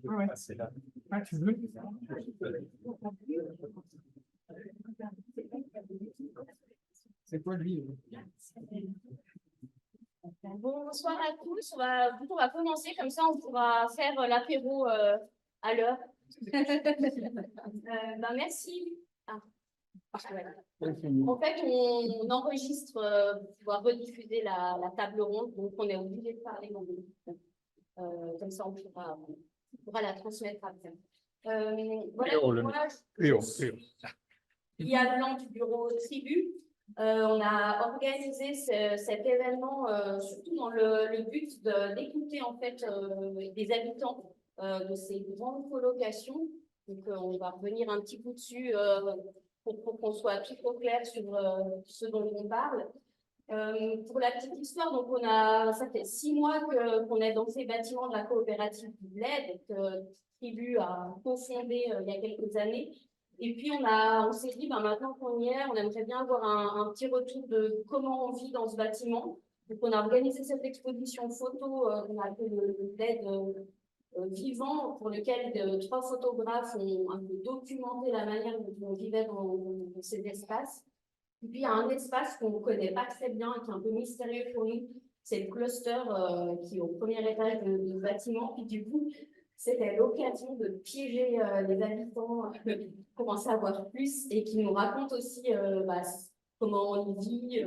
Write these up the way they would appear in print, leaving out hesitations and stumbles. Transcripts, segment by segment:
Ouais. Ah, tu veux? C'est quoi lui? Bonsoir à tous. On va commencer comme ça, on pourra faire l'apéro à l'heure. Merci. Ah. En fait, on enregistre pour pouvoir rediffuser la table ronde, donc on est obligé de parler dans le comme ça, on pourra la transmettre après. Voilà, moi, Lia Blanc du bureau Tribu. On a organisé cet événement surtout dans le but d'écouter en fait des habitants de ces grandes colocations. Donc, on va revenir un petit peu dessus pour qu'on soit tout au clair sur ce dont on parle. Pour la petite histoire, donc ça fait 6 mois qu'on est dans ces bâtiments de la coopérative du Bled, que Tribu a cofondé il y a quelques années. Et puis, on s'est dit, maintenant qu'on y est, on aimerait bien avoir un petit retour de comment on vit dans ce bâtiment. Donc, on a organisé cette exposition photo qu'on a appelée le Bled vivant, pour lequel 3 photographes ont un peu documenté la manière dont on vivait dans ces espaces. Et puis, il y a un espace qu'on ne connaît pas très bien, qui est un peu mystérieux pour nous. C'est le cluster qui est au premier étage du bâtiment. Puis, du coup, c'était l'occasion de piéger les habitants, pour en savoir plus et qui nous racontent aussi comment on y vit,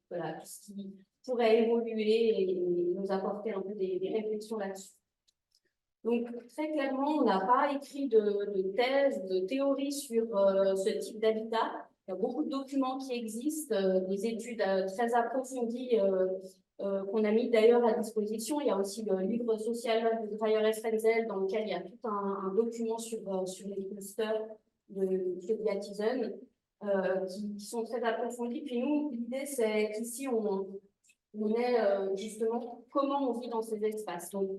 voilà, tout ce qui pourrait évoluer et nous apporter un peu des réflexions là-dessus. Donc, très clairement, on n'a pas écrit de thèse, de théorie sur ce type d'habitat. Il y a beaucoup de documents qui existent, des études très approfondies qu'on a mis d'ailleurs à disposition. Il y a aussi le livre social de Dreyer Frenzel dans lequel il y a tout un document sur les clusters de Friedrichsen qui sont très approfondis. Puis nous, l'idée, c'est qu'ici, on est justement comment on vit dans ces espaces. Donc,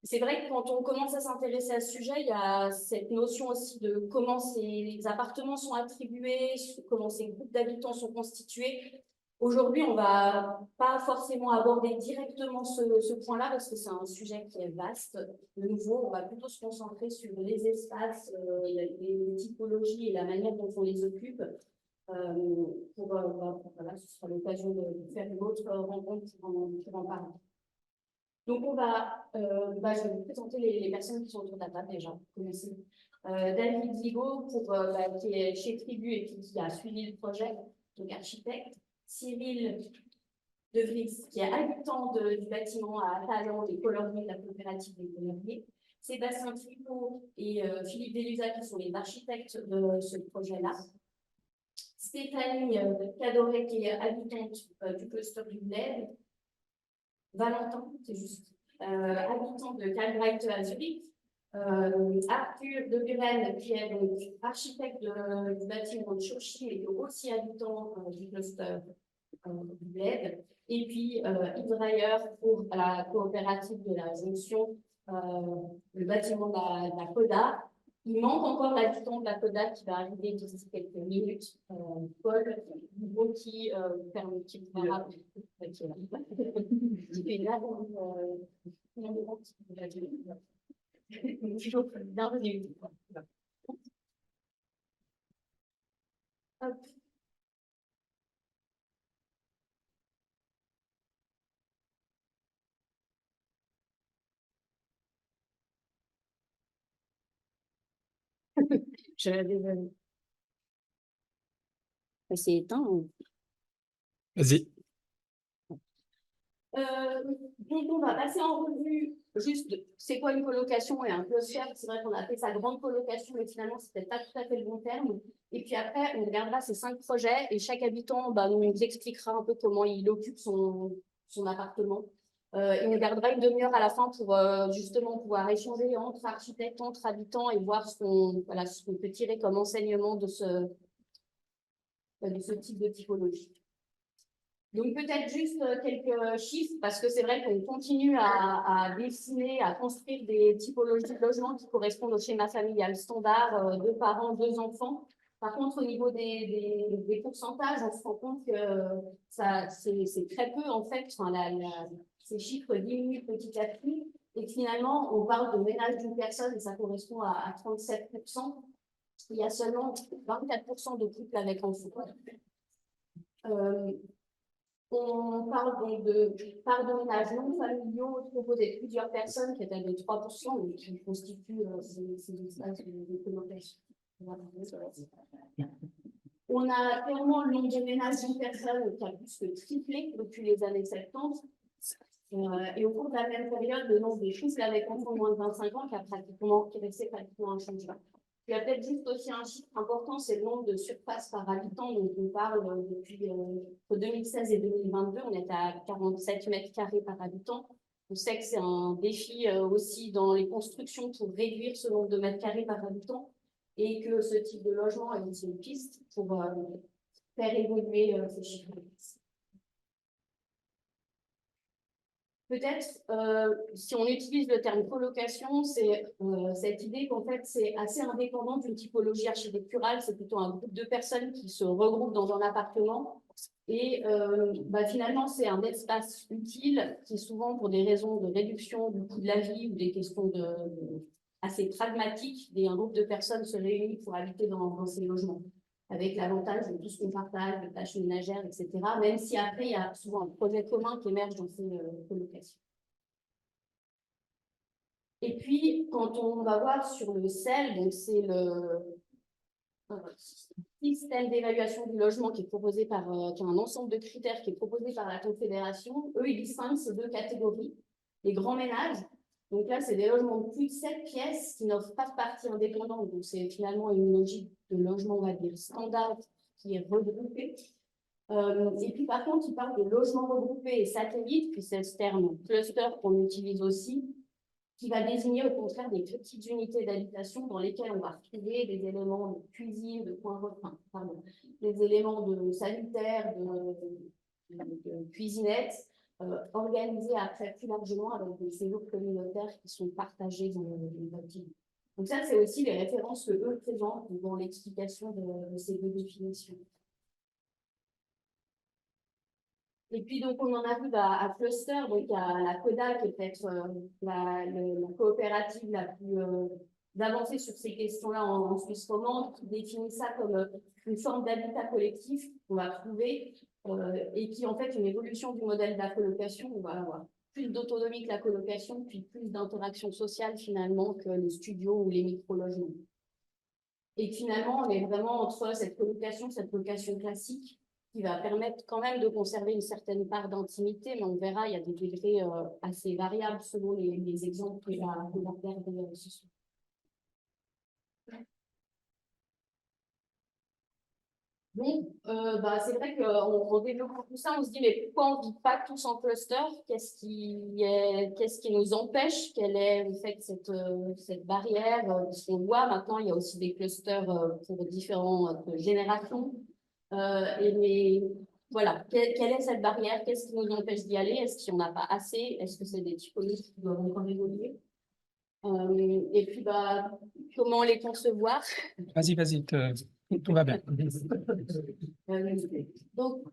c'est vrai que quand on commence à s'intéresser à ce sujet, il y a cette notion aussi de comment ces appartements sont attribués, comment ces groupes d'habitants sont constitués. Aujourd'hui, on ne va pas forcément aborder directement ce point-là parce que c'est un sujet qui est vaste. De nouveau, on va plutôt se concentrer sur les espaces, les typologies et la manière dont on les occupe. Voilà, ce sera l'occasion de faire une autre rencontre pour en parler. Donc, je vais vous présenter les personnes qui sont autour de la table déjà. David Zigo, qui est chez Tribu et qui a suivi le projet, donc architecte. Cyril De Vries, qui est habitant du bâtiment à Talent, des coloriers de la coopérative des coloriers. Sébastien Tricot et Philippe Delusa, qui sont les architectes de ce projet-là. Stéphanie Cadoret, qui est habitante du cluster du Bled. Valentin, c'est juste, habitant de Calbright à Zurich. Arthur de Buren, qui est donc architecte du bâtiment de Chauchy et aussi habitant du cluster du Bled. Et puis Yves Dreyer pour la coopérative de la Jonction, le bâtiment de la CODA. Il manque encore l'habitant de la CODA qui va arriver d'ici quelques minutes, Paul Dubois, qui pourra rappeler. Qui est là bienvenue. Hop. Je vais désolé. C'est éteint ou... Vas-y. Donc, on va passer en revue juste c'est quoi une colocation et un cluster. C'est vrai qu'on a fait sa grande colocation, mais finalement, ce n'était pas tout à fait le bon terme. Et puis après, on regardera ces 5 projets et chaque habitant nous expliquera un peu comment il occupe son appartement. Et on gardera une demi-heure à la fin pour justement pouvoir échanger entre architectes, entre habitants et voir ce qu'on peut tirer comme enseignement de ce type de typologie. Donc, peut-être juste quelques chiffres, parce que c'est vrai qu'on continue à dessiner, à construire des typologies de logements qui correspondent au schéma familial standard, 2 parents, 2 enfants. Par contre, au niveau des pourcentages, on se rend compte que c'est très peu, en fait. Ces chiffres diminuent petit à petit. Et finalement, on parle de ménage d'une personne et ça correspond à 37%. Il y a seulement 24% de couples avec enfants. On parle donc de part de ménages non familiaux composés de plusieurs personnes qui est à de 3%, mais qui constituent ces espaces de colocation. On a clairement le nombre de ménages d'une personne qui a plus que triplé depuis les années 70. Et au cours de la même période, le nombre des couples avec enfants moins de 25 ans qui est resté pratiquement inchangé. Il y a peut-être juste aussi un chiffre important, c'est le nombre de surfaces par habitant dont on parle depuis entre 2016 et 2022. On est à 47 mètres carrés par habitant. On sait que c'est un défi aussi dans les constructions pour réduire ce nombre de mètres carrés par habitant et que ce type de logement est aussi une piste pour faire évoluer ces chiffres. Peut-être, si on utilise le terme colocation, c'est cette idée qu'en fait, c'est assez indépendant d'une typologie architecturale. C'est plutôt un groupe de personnes qui se regroupent dans un appartement. Et finalement, c'est un espace utile qui, souvent, pour des raisons de réduction du coût de la vie ou des questions assez pragmatiques, un groupe de personnes se réunit pour habiter dans ces logements, avec l'avantage de tout ce qu'on partage, de tâches ménagères, etc. Même si après, il y a souvent un projet commun qui émerge dans ces colocations. Et puis, quand on va voir sur le CEL, donc c'est le système d'évaluation du logement qui est proposé par, qui a un ensemble de critères qui est proposé par la Confédération, eux, ils distinguent ces deux catégories. Les grands ménages, donc là, c'est des logements de plus de 7 pièces qui n'offrent pas de partie indépendante. Donc, c'est finalement une logique de logement, on va dire, standard qui est regroupé. Et puis, par contre, ils parlent de logements regroupés et satellites, puis c'est ce terme cluster qu'on utilise aussi, qui va désigner au contraire des petites unités d'habitation dans lesquelles on va retrouver des éléments de cuisine, de coin repas, des éléments de sanitaire, de cuisinette, organisés après plus largement avec des séjours communautaires qui sont partagés dans le bâtiment. Donc ça, c'est aussi les références que eux présentent dans l'explication de ces deux définitions. Et puis, donc, on en arrive à cluster, donc à la CODA, qui est peut-être la coopérative la plus avancée sur ces questions-là en Suisse romande, qui définit ça comme une forme d'habitat collectif qu'on va trouver et qui, en fait, une évolution du modèle de la colocation. On va avoir plus d'autonomie que la colocation, puis plus d'interaction sociale, finalement, que les studios ou les micro-logements. Et finalement, on est vraiment entre cette location classique, qui va permettre quand même de conserver une certaine part d'intimité, mais on verra, il y a des degrés assez variables selon les exemples que va regarder ce soir. Donc, c'est vrai qu'en développant tout ça, on se dit, mais pourquoi on ne vit pas tous en cluster? Qu'est-ce qui nous empêche? Quelle est en fait cette barrière? Parce qu'on voit maintenant, il y a aussi des clusters pour différentes générations. Voilà, quelle est cette barrière? Qu'est-ce qui nous empêche d'y aller? Est-ce qu'il n'y en a pas assez? Est-ce que c'est des typologies qui doivent encore évoluer? Et puis, comment les concevoir? Vas-y, tout va bien. Donc,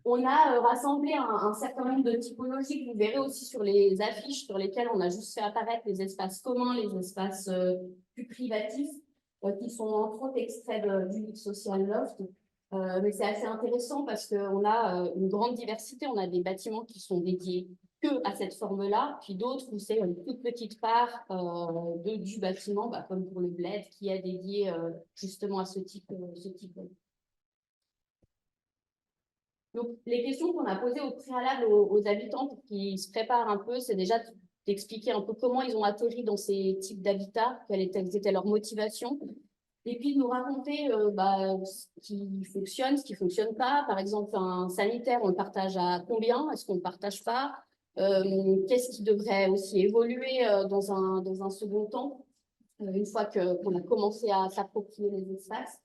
on a rassemblé un certain nombre de typologies que vous verrez aussi sur les affiches sur lesquelles on a juste fait apparaître les espaces communs, les espaces plus privatifs, qui sont entre autres extraits du social loft. Mais c'est assez intéressant parce qu'on a une grande diversité. On a des bâtiments qui sont dédiés que à cette forme-là, puis d'autres où c'est une toute petite part du bâtiment, comme pour le bled, qui est dédié justement à ce type de... Donc, les questions qu'on a posées au préalable aux habitants pour qu'ils se préparent un peu, c'est déjà d'expliquer un peu comment ils ont atterri dans ces types d'habitats, quelle était leur motivation, et puis de nous raconter ce qui fonctionne, ce qui ne fonctionne pas. Par exemple, un sanitaire, on le partage à combien? Est-ce qu'on ne le partage pas? Qu'est-ce qui devrait aussi évoluer dans un second temps, une fois qu'on a commencé à s'approprier les espaces?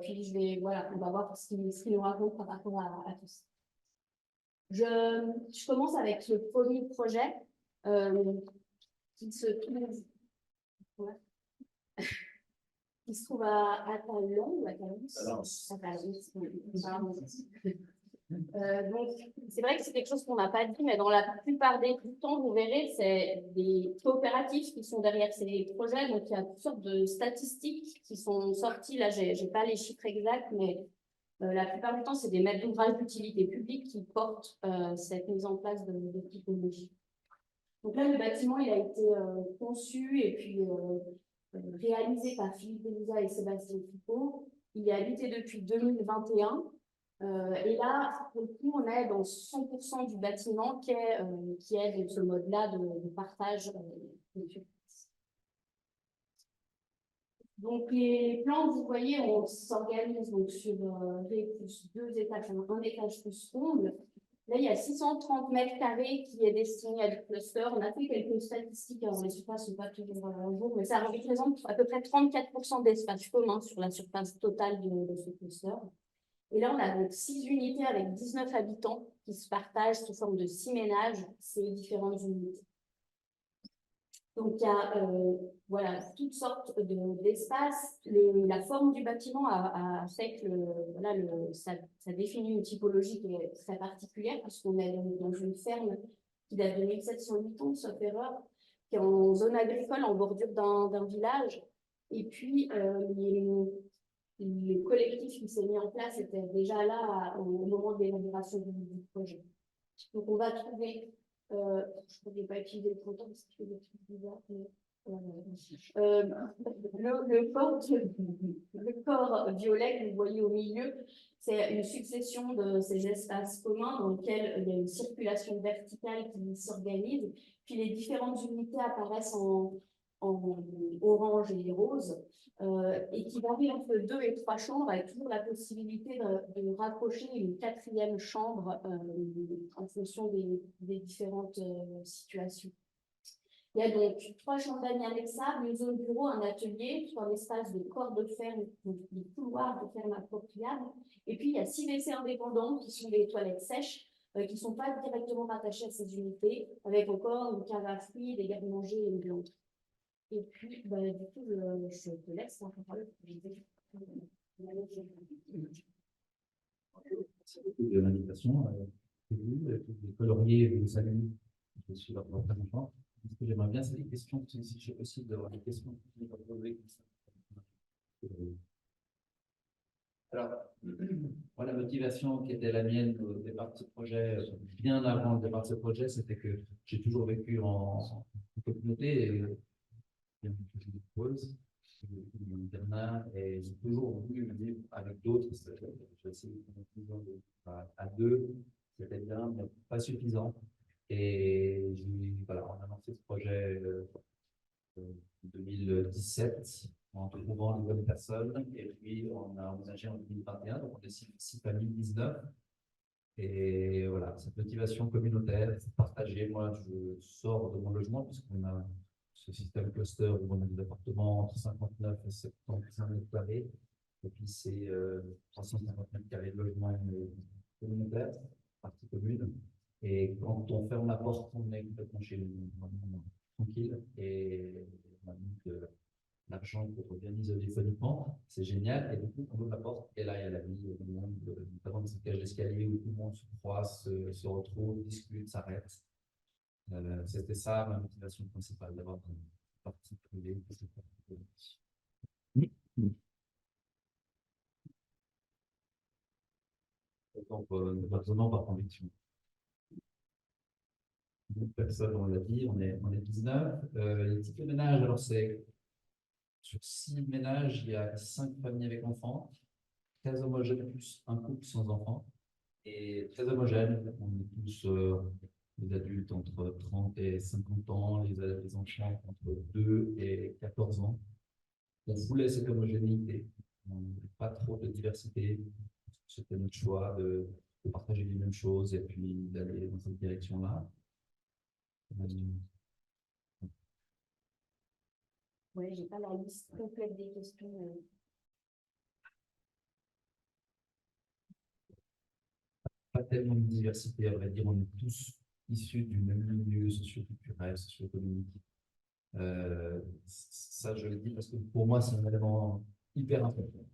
Puis on va voir ce qu'il nous raconte par rapport à tout ça. Je commence avec le premier projet qui se trouve à Talon ou à Talence. Donc, c'est vrai que c'est quelque chose qu'on n'a pas dit, mais dans la plupart des temps, vous verrez, c'est des coopératifs qui sont derrière ces projets. Donc, il y a toutes sortes de statistiques qui sont sorties. Là, je n'ai pas les chiffres exacts, mais la plupart du temps, c'est des maîtres d'ouvrage d'utilité publique qui portent cette mise en place de typologie. Donc là, le bâtiment, il a été conçu et puis réalisé par Philippe Delusa et Sébastien Foucault. Il est habité depuis 2021. Et là, pour le coup, on est dans 100% du bâtiment qui est de ce mode-là de partage de surface. Donc, les plans, vous voyez, on s'organise donc sur deux étages, un étage plus comble. Là, il y a 630 mètres carrés qui est destiné à du cluster. On a fait quelques statistiques, alors les surfaces ne sont pas toujours à jour, mais ça représente à peu près 34% d'espace commun sur la surface totale de ce cluster. Et là, on a donc 6 unités avec 19 habitants qui se partagent sous forme de 6 ménages ces différentes unités. Donc, il y a voilà, toutes sortes d'espaces. La forme du bâtiment a fait que ça définit une typologie qui est très particulière, puisqu'on est dans une ferme qui date de 1708 ans, sauf erreur, qui est en zone agricole, en bordure d'un village. Et puis, le collectif qui s'est mis en place était déjà là au moment de l'élaboration du projet. Donc, on va trouver, je ne vais pas utiliser le printemps parce que je fais des trucs bizarres, mais le corps violet que vous voyez au milieu, c'est une succession de ces espaces communs dans lesquels il y a une circulation verticale qui s'organise, puis les différentes unités apparaissent en orange et rose, et qui varient entre 2 et 3 chambres, avec toujours la possibilité de rapprocher une 4e chambre en fonction des différentes situations. Il y a donc 3 chambres d'amis annexables, une zone bureau, un atelier, 3 espaces de corps de ferme, donc des couloirs de ferme appropriables. Et puis, il y a 6 WC indépendants qui sont des toilettes sèches, qui ne sont pas directement rattachées à ces unités, avec encore une cave à fruits, des garde-manger et une buanderie. Et puis, du coup, je te laisse en parler. De l'invitation, les coloriers, vous savez, je suis leur représentant. Ce que j'aimerais bien, c'est des questions, si c'est possible d'avoir des questions qui vont poser comme ça. Alors, moi, la motivation qui était la mienne au départ de ce projet, bien avant le départ de ce projet, c'était que j'ai toujours vécu en communauté et bien que je pose, et j'ai toujours voulu vivre avec d'autres. J'ai essayé à deux, c'était bien, mais pas suffisant. Et voilà, on a lancé ce projet en 2017 en trouvant les bonnes personnes. Et puis, on a emménagé en 2021, donc on est 6 familles, 19. Et voilà, cette motivation communautaire, c'est partagé. Moi, je sors de mon logement puisqu'on a ce système cluster où on a des appartements entre 59 et 75 mètres carrés. Et puis, c'est 350 mètres carrés de logement communautaire, partie commune. Et quand on ferme la porte, on est complètement chez nous, tranquille. Et on a mis de l'argent pour bien isoler téléphoniquement, c'est génial. Et du coup, on ouvre la porte, et là, il y a la vie, le monde, notamment dans cette cage d'escalier où tout le monde se croise, se retrouve, discute, s'arrête. C'était ça ma motivation principale, d'avoir une partie privée. Donc, vraiment par conviction. Une personne, on l'a dit, on est 19. Les tickets de ménage, alors c'est sur 6 ménages, il y a 5 familles avec enfants, très homogène, plus un couple sans enfants, et très homogène. On est tous les adultes entre 30 et 50 ans, les enfants entre 2 et 14 ans. On voulait cette homogénéité, pas trop de diversité. C'était notre choix de partager les mêmes choses et puis d'aller dans cette direction-là. Oui, je n'ai pas la liste complète des questions. Pas tellement de diversité, à vrai dire, on est tous issus du même milieu socio-culturel, socio-économique. Ça, je le dis parce que pour moi, c'est un élément hyper important.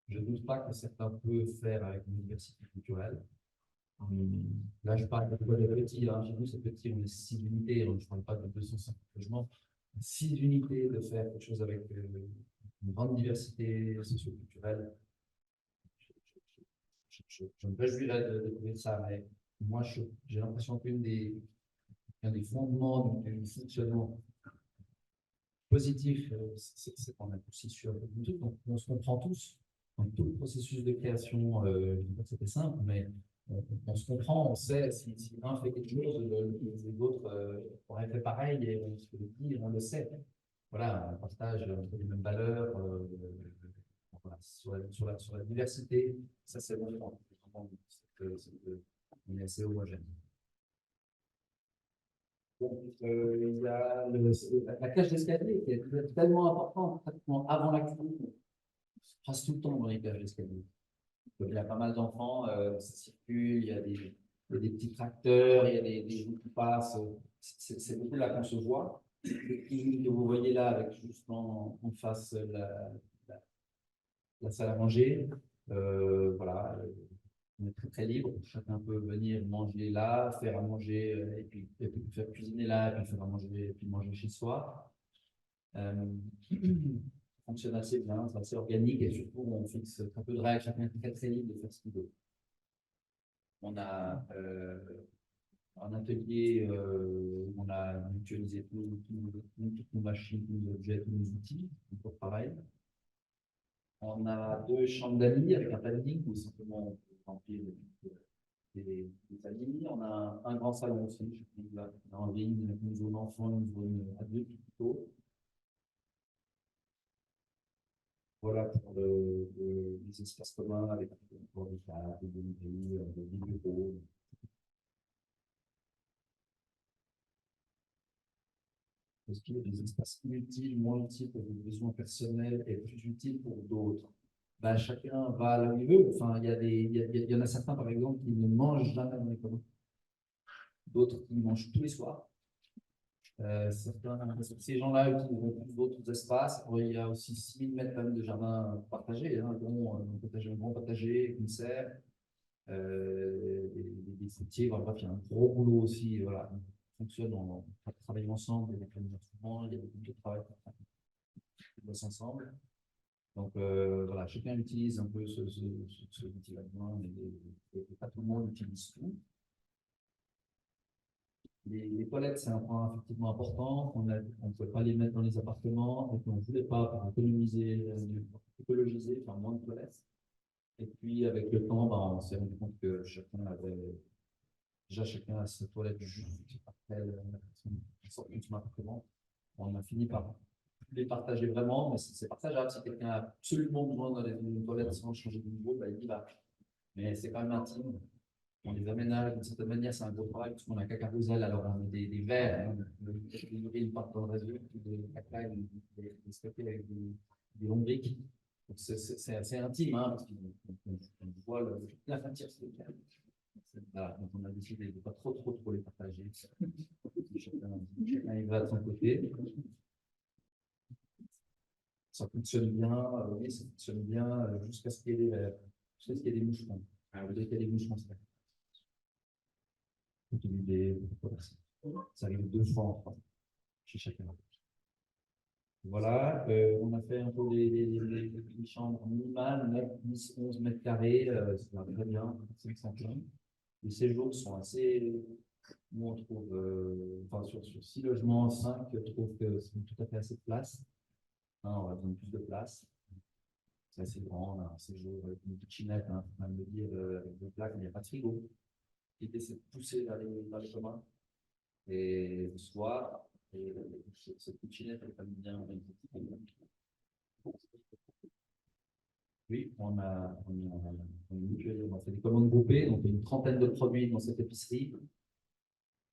Je ne doute pas que certains peuvent faire avec une diversité culturelle, Là, je parle de quoi de petit, hein. Chez nous, c'est petit, on est 6 unités, je ne parle pas de 250 logements. 6 unités de faire quelque chose avec une grande diversité socio-culturelle. Je me réjouirais de découvrir ça, mais moi, j'ai l'impression qu'un des fondements du fonctionnement positif, c'est qu'on a aussi sur le truc, donc on se comprend tous dans tout le processus de création. Je dis pas que c'était simple, mais on se comprend, on sait si un fait quelque chose, les autres auraient fait pareil et on se le dit, on le sait. Voilà, on partage un peu les mêmes valeurs. Voilà, sur la diversité, ça c'est bon. On est assez homogène. Donc, il y a la cage d'escalier qui est tellement importante, pratiquement avant la cuisine. On passe tout le temps dans les cages d'escalier. Il y a pas mal d'enfants, ça circule, il y a des petits tracteurs, il y a des gens qui passent. C'est beaucoup là qu'on se voit. Le cuisine que vous voyez là, avec juste en face la salle à manger, voilà. On est très, très libre. Chacun peut venir manger là, faire à manger, et puis faire cuisiner là, et puis faire à manger, et puis manger chez soi. Ça fonctionne assez bien, c'est assez organique, et surtout, on fixe très peu de règles. Chacun est très, très libre de faire ce qu'il veut. On a un atelier où on a mutualisé toutes nos machines, tous nos objets, tous nos outils, pour pareil. On a 2 chambres d'amis avec un planning où simplement on peut remplir des amis. On a un grand salon aussi, en ligne, une zone enfant, une zone adulte plutôt. Voilà pour les espaces communs avec des tables, des bureaux. Parce qu'il y a des espaces inutiles, moins utiles pour des besoins personnels et plus utiles pour d'autres. Ben, chacun va là où il veut. Enfin, il y en a certains, par exemple, qui ne mangent jamais dans les communs. D'autres qui mangent tous les soirs. Ces gens-là utiliseront plus d'autres espaces. Il y a aussi 6000 mètres de jardin partagés, hein, dont un grand potager, une serre, des fruitiers. Bref, il y a un gros boulot aussi. Voilà, on fonctionne, on travaille ensemble, il y a des planifications, il y a des groupes de travail qui bossent ensemble. Donc voilà, chacun utilise un peu ce outil-là, et pas tout le monde utilise tout. Les toilettes, c'est un point effectivement important. On ne pouvait pas les mettre dans les appartements, et on ne voulait pas pour écologiser, enfin moins de toilettes. Et puis avec le temps, ben, on s'est rendu compte que chacun a sa toilette juste après la sortie de son appartement. On a fini par les partager vraiment, mais c'est partageable. Si quelqu'un a absolument besoin d'aller dans une toilette sans changer de niveau, ben, il y va. Mais c'est quand même intime. On les aménage d'une certaine manière, c'est un gros travail, parce qu'on a caca carrousel, alors on a des verres, hein, les urines partent dans le réseau, des caca, des stockés avec des lombriques. Donc c'est assez intime, hein, parce qu'on voit la matière spéciale. Voilà, donc on a décidé de ne pas trop les partager. Chacun y va de son côté. Ça fonctionne bien, oui, ça fonctionne bien jusqu'à ce qu'il y ait des verres, jusqu'à ce qu'il y ait des moucherons. Alors, dès qu'il y a des moucherons, c'est ça arrive 2 fois en 3 chez chacun. Voilà, on a fait un peu les chambres minimales, 9, 10, 11 mètres carrés, ça va très bien, 500 places. Les séjours sont assez. Nous, on trouve, enfin, sur 6 logements, 5 trouvent que c'est tout à fait assez de place. On a besoin de plus de place. C'est assez grand, on a un séjour avec une kitchenette, hein, faut même le dire, avec 2 plaques, mais il n'y a pas de frigo. L'idée, c'est de pousser dans les communs. Et le soir, cette kitchenette, elle est bien. Oui, on a fait des commandes groupées, donc une trentaine de produits dans cette épicerie,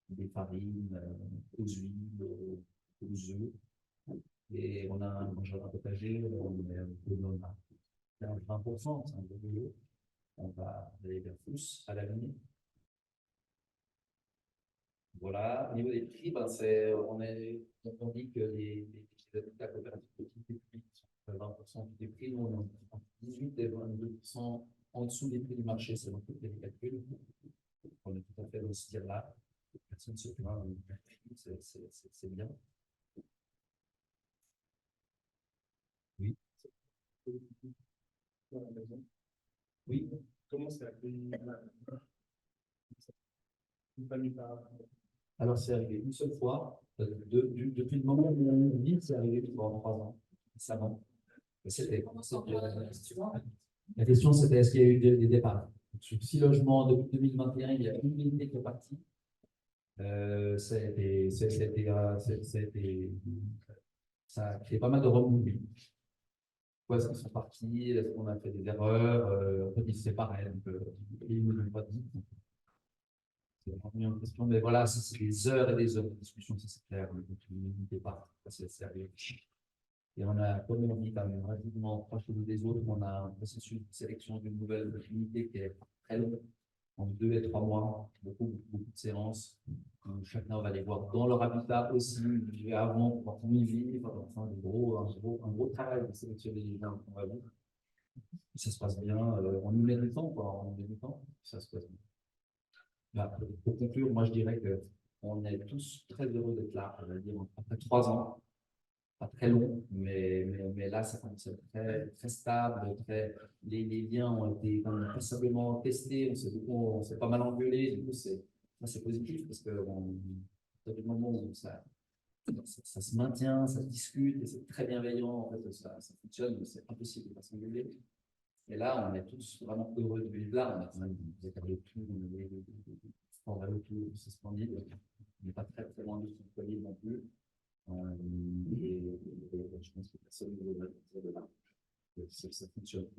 des farines, aux huiles, aux œufs. Et on a un jardin potager, on est à 20%, c'est un gros boulot. On va aller vers plus à l'avenir. Voilà, au niveau des prix, ben on dit que les habitats coopératifs petits et publics sont à 20% des prix. Nous, on est entre 18 et 22% en dessous des prix du marché, selon tous les calculs. on est tout à fait dans ce tir-là. Personne ne se plaint, c'est bien. Oui. Oui. Comment c'est accueilli? Une famille par. Alors, c'est arrivé une seule fois. Depuis le moment où on vit, c'est arrivé pendant 3 ans. Ça va. La question, c'était est-ce qu'il y a eu des départs? Sur 6 logements depuis 2021, il y a une unité qui est partie. Ça a créé pas mal de remous. Pourquoi est-ce qu'ils sont partis? Est-ce qu'on a fait des erreurs? En fait, ils se séparaient, donc ils ne l'ont pas dit. C'est vraiment une question, mais voilà, c'est des heures et des heures de discussion, ça c'est clair. Donc, n'hésitez pas, c'est sérieux. Et on a, comme on dit, quand même rapidement proche les uns des autres, on a un processus de sélection d'une nouvelle unité qui est très long, en 2 et 3 mois, beaucoup de séances. Chacun va les voir dans leur habitat aussi, avant, quand on y vit, enfin, un gros travail de sélectionner les gens qu'on va vivre. Ça se passe bien, on y met du temps, quoi, on y met du temps, ça se passe bien. Là, pour conclure, moi je dirais qu'on est tous très heureux d'être là, on va dire, après 3 ans. Pas très long, mais là, ça commence à être très stable. Les liens ont été quand même passablement testés. On s'est pas mal engueulé. Du coup, c'est positif parce que du moment où ça se maintient, ça se discute et c'est très bienveillant, en fait, ça fonctionne. C'est impossible de ne pas s'engueuler. Et là, on est tous vraiment heureux de vivre là. On a quand même des écarts de tout, c'est splendide. On n'est pas très loin de ce Covid non plus. Et je pense que personne ne va dire de là. Ça fonctionne.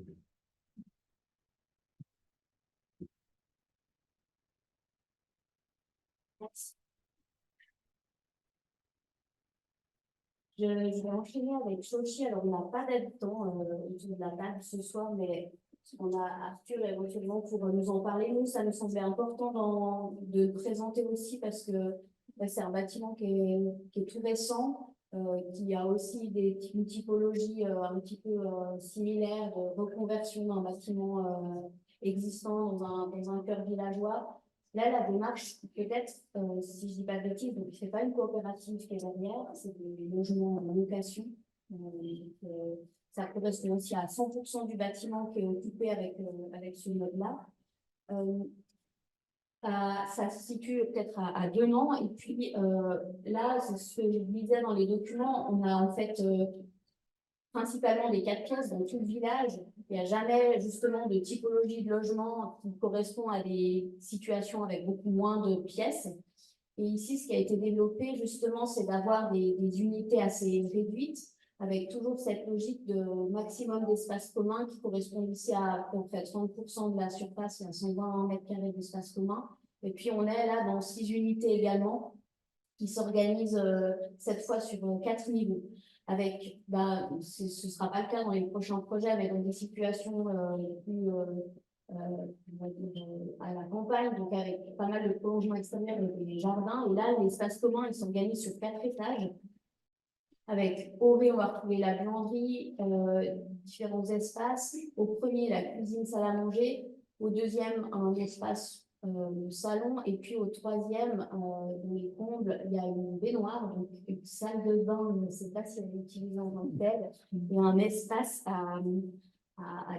Merci. Je vais enchaîner avec Sochi. Alors, on n'a pas d'habitants autour de la table ce soir, mais on a Arthur éventuellement pour nous en parler. Nous, ça nous semblait important de présenter aussi parce que c'est un bâtiment qui est tout récent, qui a aussi une typologie un petit peu similaire de reconversion d'un bâtiment existant dans un cœur villageois. Là, la démarche, peut-être, si je ne dis pas de bêtises, donc ce n'est pas une coopérative qui est derrière, c'est des logements en location. Ça correspond aussi à 100% du bâtiment qui est occupé avec ce mode-là. Ça se situe peut-être à 2 ans. Et puis là, c'est ce que je disais dans les documents, on a en fait principalement des 4 pièces dans tout le village. Il n'y a jamais justement de typologie de logement qui correspond à des situations avec beaucoup moins de pièces. Et ici, ce qui a été développé justement, c'est d'avoir des unités assez réduites, avec toujours cette logique de maximum d'espace commun qui correspond ici à peu près 30% de la surface, à 120 mètres carrés d'espace commun. Et puis, on est là dans 6 unités également, qui s'organisent cette fois sur 4 niveaux. Avec, ce ne sera pas le cas dans les prochains projets, mais dans des situations plus à la campagne, donc avec pas mal de prolongements extérieurs et des jardins. Et là, l'espace commun, il s'organise sur 4 étages. Avec au rez, on va retrouver la buanderie, différents espaces. Au premier, la cuisine, salle à manger. Au deuxième, un espace salon. Et puis au troisième, dans les combles, il y a une baignoire, donc une salle de bain, je ne sais pas si elle est utilisée en tant que telle, et un espace à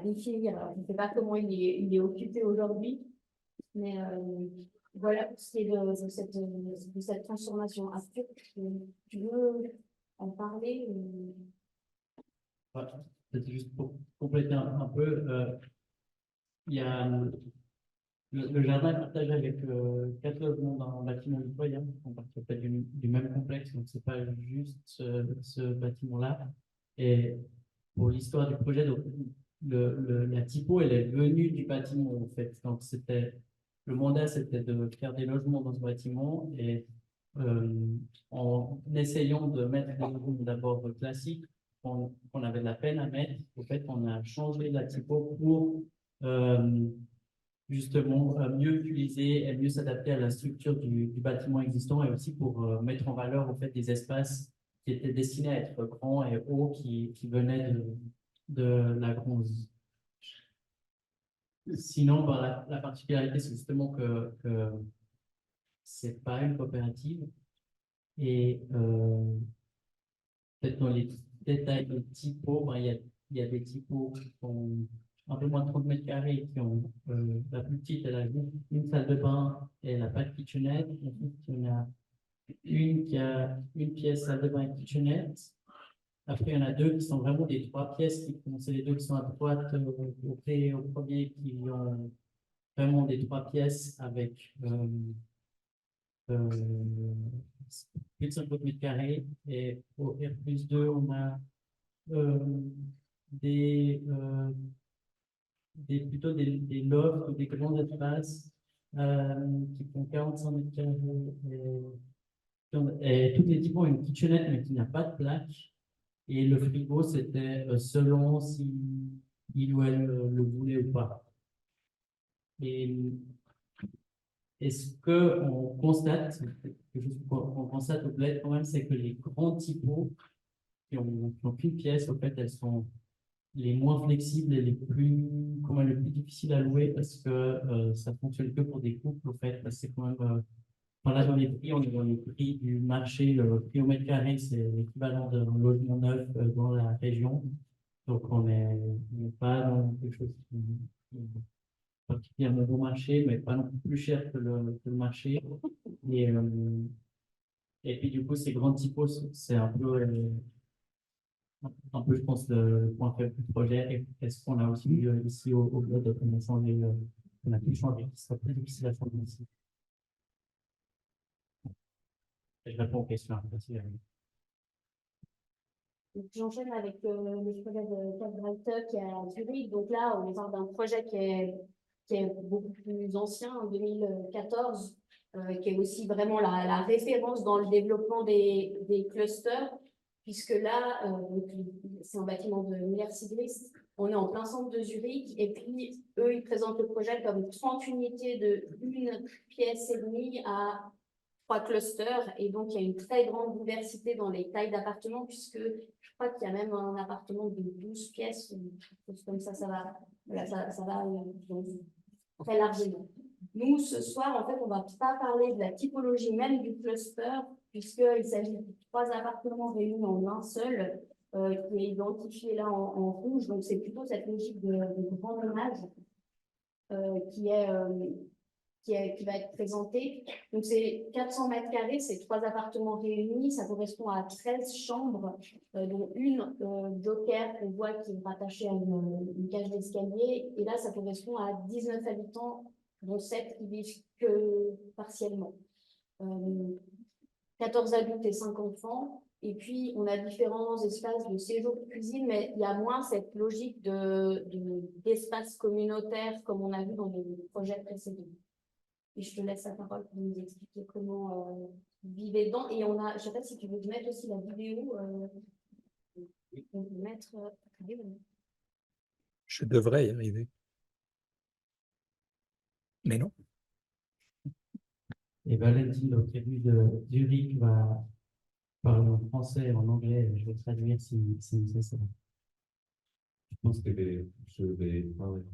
définir. Alors, je ne sais pas comment il est occupé aujourd'hui, mais voilà pour ce qui est de cette transformation. Arthur, tu veux en parler Peut-être juste pour compléter un peu, il y a le jardin est partagé avec 4 logements dans un bâtiment citoyen, on partit peut-être du même complexe, donc c'est pas juste ce bâtiment-là. Et pour l'histoire du projet, donc, la typo, elle est venue du bâtiment en fait. Donc le mandat, c'était de faire des logements dans ce bâtiment et en essayant de mettre des logements d'abord classiques qu'on avait de la peine à mettre, en fait, on a changé la typo pour justement mieux utiliser et mieux s'adapter à la structure du bâtiment existant et aussi pour mettre en valeur en fait des espaces qui étaient destinés à être grands et hauts qui venaient de la bronze. Sinon, bah, la particularité, c'est justement que c'est pas une coopérative. Et peut-être dans les détails de typos, bah, il y a des typos qui font un peu moins de 30 mètres carrés, qui ont la plus petite, elle a une salle de bain et elle n'a pas de kitchenette. Ensuite, il y en a une qui a une pièce, salle de bain et kitchenette. Après, il y en a deux qui sont vraiment des trois pièces, c'est les deux qui sont à droite, au premier, qui ont vraiment des trois pièces avec plus de 50 mètres carrés. Et au R+2, on a euh, des, euh, plutôt des lofts ou des grands espaces qui font 45 mètres carrés. Et toutes les types ont une kitchenette, mais qui n'a pas de plaque. Et le frigo, c'était selon si il ou elle le voulait ou pas. Et ce qu'on constate, quelque chose qu'on constate au bled quand même, c'est que les grands typos qui ont qu'une pièce, en fait, elles sont les moins flexibles et les plus, comment, les plus difficiles à louer parce que ça fonctionne que pour des couples, en fait. C'est quand même, enfin, là, dans les prix, on est dans les prix du marché. Le prix au mètre carré, c'est l'équivalent d'un logement neuf dans la région. Donc, on n'est pas dans quelque chose qui particulièrement bon marché, mais pas non plus plus cher que le marché. Et, et puis, du coup, ces grands typos, c'est un peu, je pense, le point faible du projet. Et est-ce qu'on a aussi vu ici au bled qu'on a changé, qu'on a pu changer, qui sera plus difficile à changer ici. Et je réponds aux questions après. Donc, j'enchaîne avec le projet de Calbrighter qui est à Zurich. Donc là, on est dans un projet qui est beaucoup plus ancien, en 2014, qui est aussi vraiment la référence dans le développement des clusters, puisque là, c'est un bâtiment de Miller Sigris. On est en plein centre de Zurich, et puis eux, ils présentent le projet comme 30 unités de 1,5 pièce à 3 clusters, et donc il y a une très grande diversité dans les tailles d'appartements, puisque je crois qu'il y a même un appartement de 12 pièces, ou quelque chose comme ça, voilà, ça va donc, très largement. Nous, ce soir, en fait, on ne va pas parler de la typologie même du cluster, puisqu'il s'agit de 3 appartements réunis en un seul, qui est identifié là en rouge, donc c'est plutôt cette logique de grand ménage qui va être présenté. Donc, c'est 400 mètres carrés, c'est 3 appartements réunis. Ça correspond à 13 chambres, dont une joker qu'on voit qui est rattachée à une cage d'escalier. Et là, ça correspond à 19 habitants, dont 7 qui vivent que partiellement. 14 adultes et 5 enfants. Et puis, on a différents espaces de séjour de cuisine, mais il y a moins cette logique d'espace communautaire comme on a vu dans les projets précédents. Et je te laisse la parole pour nous expliquer comment vous vivez dedans. Et on a, je ne sais pas si tu veux mettre aussi la vidéo. Mettre. Je devrais y arriver. Mais non. Et Valentine, qui est venu de Zurich, va parler en français et en anglais. Je vais traduire si nécessaire. Je pense que je vais parler.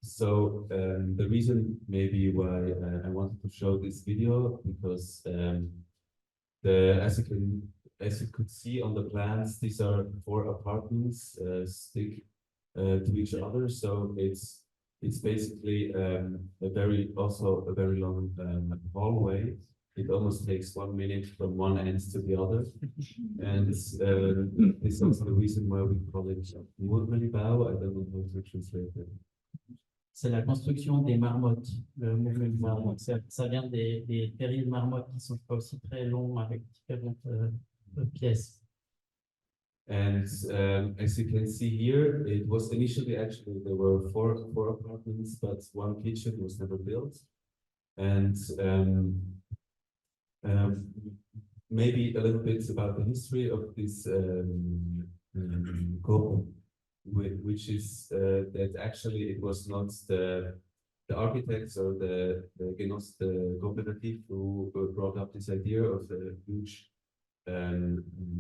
The reason maybe why I wanted to show this video because as you could see on the plans, these are 4 apartments stick to each other. So it's basically a very long hallway. It almost takes 1 minute from one end to the other, and this is also the reason why we call it Murmelbau. I don't know how to translate it. C'est la construction des marmottes, le mouvement de marmotte. Ça vient des terriers de marmotte qui sont pas aussi très longs avec différentes pièces. And as you can see here, it was initially actually there were four apartments, but 1 kitchen was never built. And maybe a little bit about the history of this couple, which is that actually it was not the architects or the cooperative who brought up this idea of the huge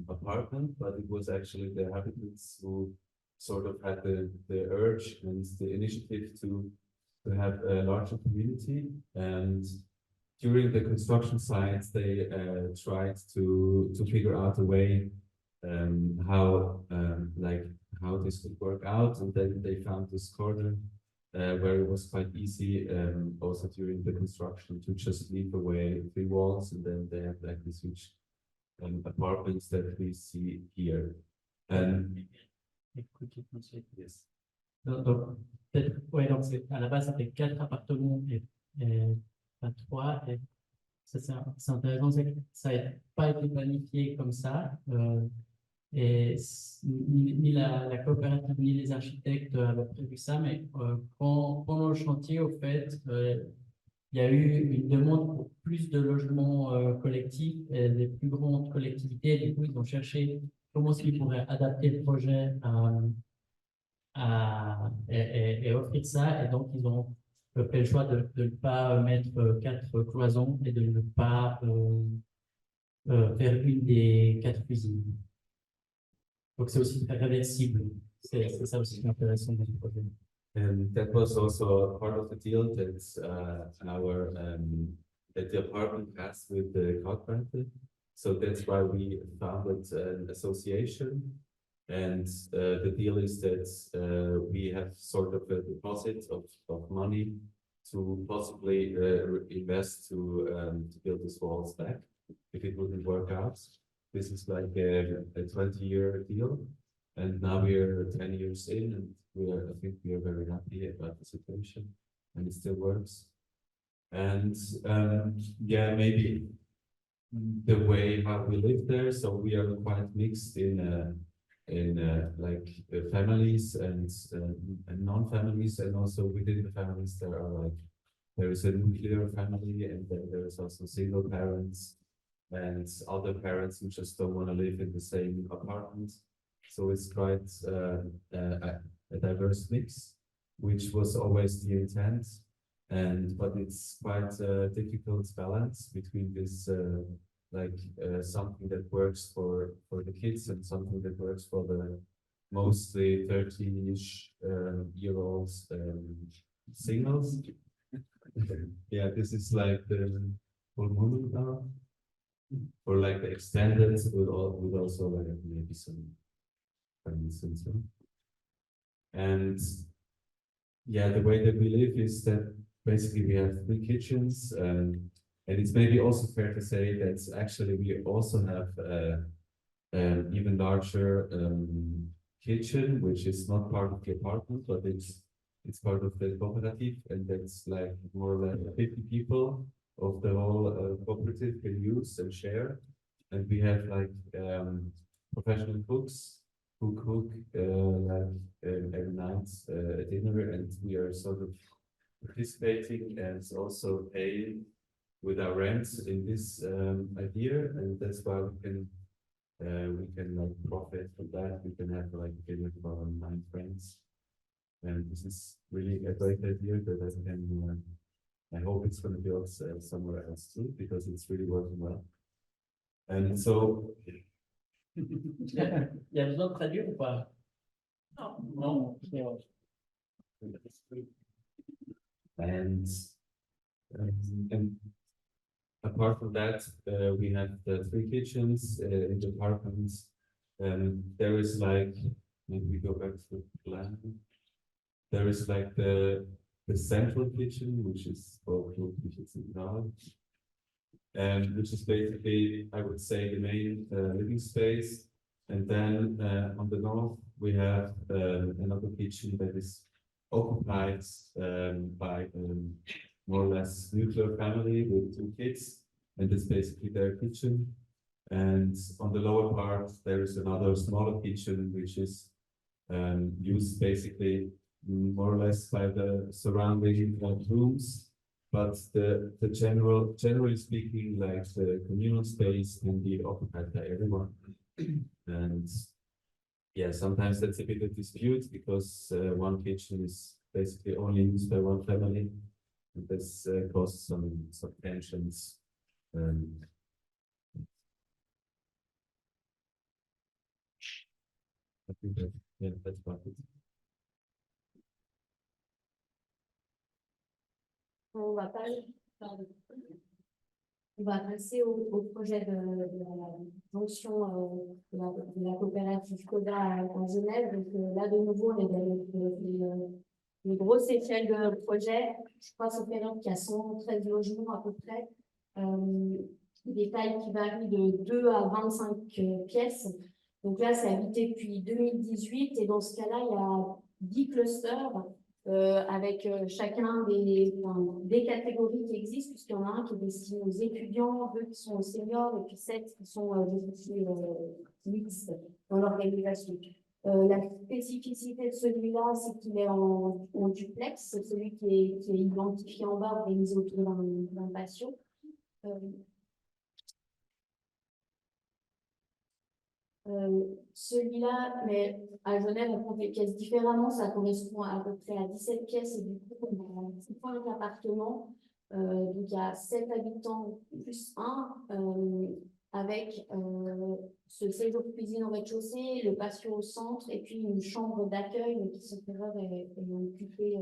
apartment, but it was actually the inhabitants who sort of had the urge and the initiative to have a larger community. And during the construction sites, they tried to figure out a way how this could work out, and then they found this corner where it was quite easy also during the construction to just leave away 3 walls, and then they have like these huge apartments that we see here. And yes. Donc, peut-être, ouais, donc à la base, c'était 4 appartements et pas 3. Et ça, c'est intéressant, c'est que ça n'a pas été planifié comme ça. Et ni la coopérative ni les architectes avaient prévu ça, mais pendant le chantier, au fait, il y a eu une demande pour plus de logements collectifs et des plus grandes collectivités. Et du coup, ils ont cherché comment est-ce qu'ils pourraient adapter le projet et offrir ça. Et donc, ils ont fait le choix de ne pas mettre 4 cloisons et de ne pas faire une des 4 cuisines. Donc, c'est aussi très réversible. C'est ça aussi qui est intéressant dans ce projet. And that was also a part of the deal that that the apartment has with the carpenter. So that's why we founded an association. And the deal is that we have sort of a deposit of money to possibly invest to build these walls back if it wouldn't work out. This is like a 20-year deal, and now we're 10 years in, and I think we are very happy about the situation, and it still works. And yeah, maybe the way how we live there, so we are quite mixed in families and non-families, and also within the families there is a nuclear family, and then there is also single parents and other parents who just don't want to live in the same apartment. So it's quite a diverse mix, which was always the intent. But it's quite a difficult balance between this something that works for the kids and something that works for the mostly 30-ish year-olds singles. Yeah, this is like the full movement now. Or like the extended would also like maybe some friends and so. And yeah, the way that we live is that basically we have 3 kitchens, and it's maybe also fair to say that actually we also have an even larger kitchen, which is not part of the apartment, but it's part of the cooperative, and that's like more or less 50 people of the whole cooperative can use and share. And we have like professional cooks who cook every night dinner, and we are sort of participating and also paying with our rents in this idea, and that's why we can like profit from that. We can have like dinner for our 9 friends, and this is really a great idea that I hope it's going to be also somewhere else too, because it's really working well. And so. Il y a besoin de traduire ou pas? Non. And apart from that, we have the 3 kitchens in the apartments. There is like, maybe we go back to the plan. There is like the central kitchen, which is called and which is basically, I would say, the main living space. And then on the north, we have another kitchen that is occupied by more or less nuclear family with 2 kids, and it's basically their kitchen. And on the lower part, there is another smaller kitchen, which is used basically more or less by the surrounding rooms. But generally speaking, like the communal space can be occupied by everyone. And yeah, sometimes that's a bit of dispute because one kitchen is basically only used by one family. And this causes some tensions. I think that Yeah, that's perfect. On va pas, pardon. On va passer au projet de la fonction de la coopérative CODA à Genève. Donc là, de nouveau, on est dans une grosse échelle de projet. Je crois, sauf erreur, qu'il y a 113 logements à peu près. Des tailles qui varient de 2 à 25 pièces. Donc là, c'est habité depuis 2018. Et dans ce cas-là, il y a 10 clusters. Avec chacun des catégories qui existent, puisqu'il y en a un qui est destiné aux étudiants, deux qui sont aux seniors, et puis 7 qui sont mixtes dans l'organisation. La spécificité de celui-là, c'est qu'il est en duplex, c'est celui qui est identifié en bas, organisé autour d'un patio. Celui-là, mais à Genève, on compte les pièces différemment, ça correspond à peu près à 17 pièces et du coup, on a 5 appartements. Donc, il y a 7 habitants plus 1 avec ce séjour de cuisine au rez-de-chaussée, le patio au centre et puis une chambre d'accueil qui, sauf erreur, est occupée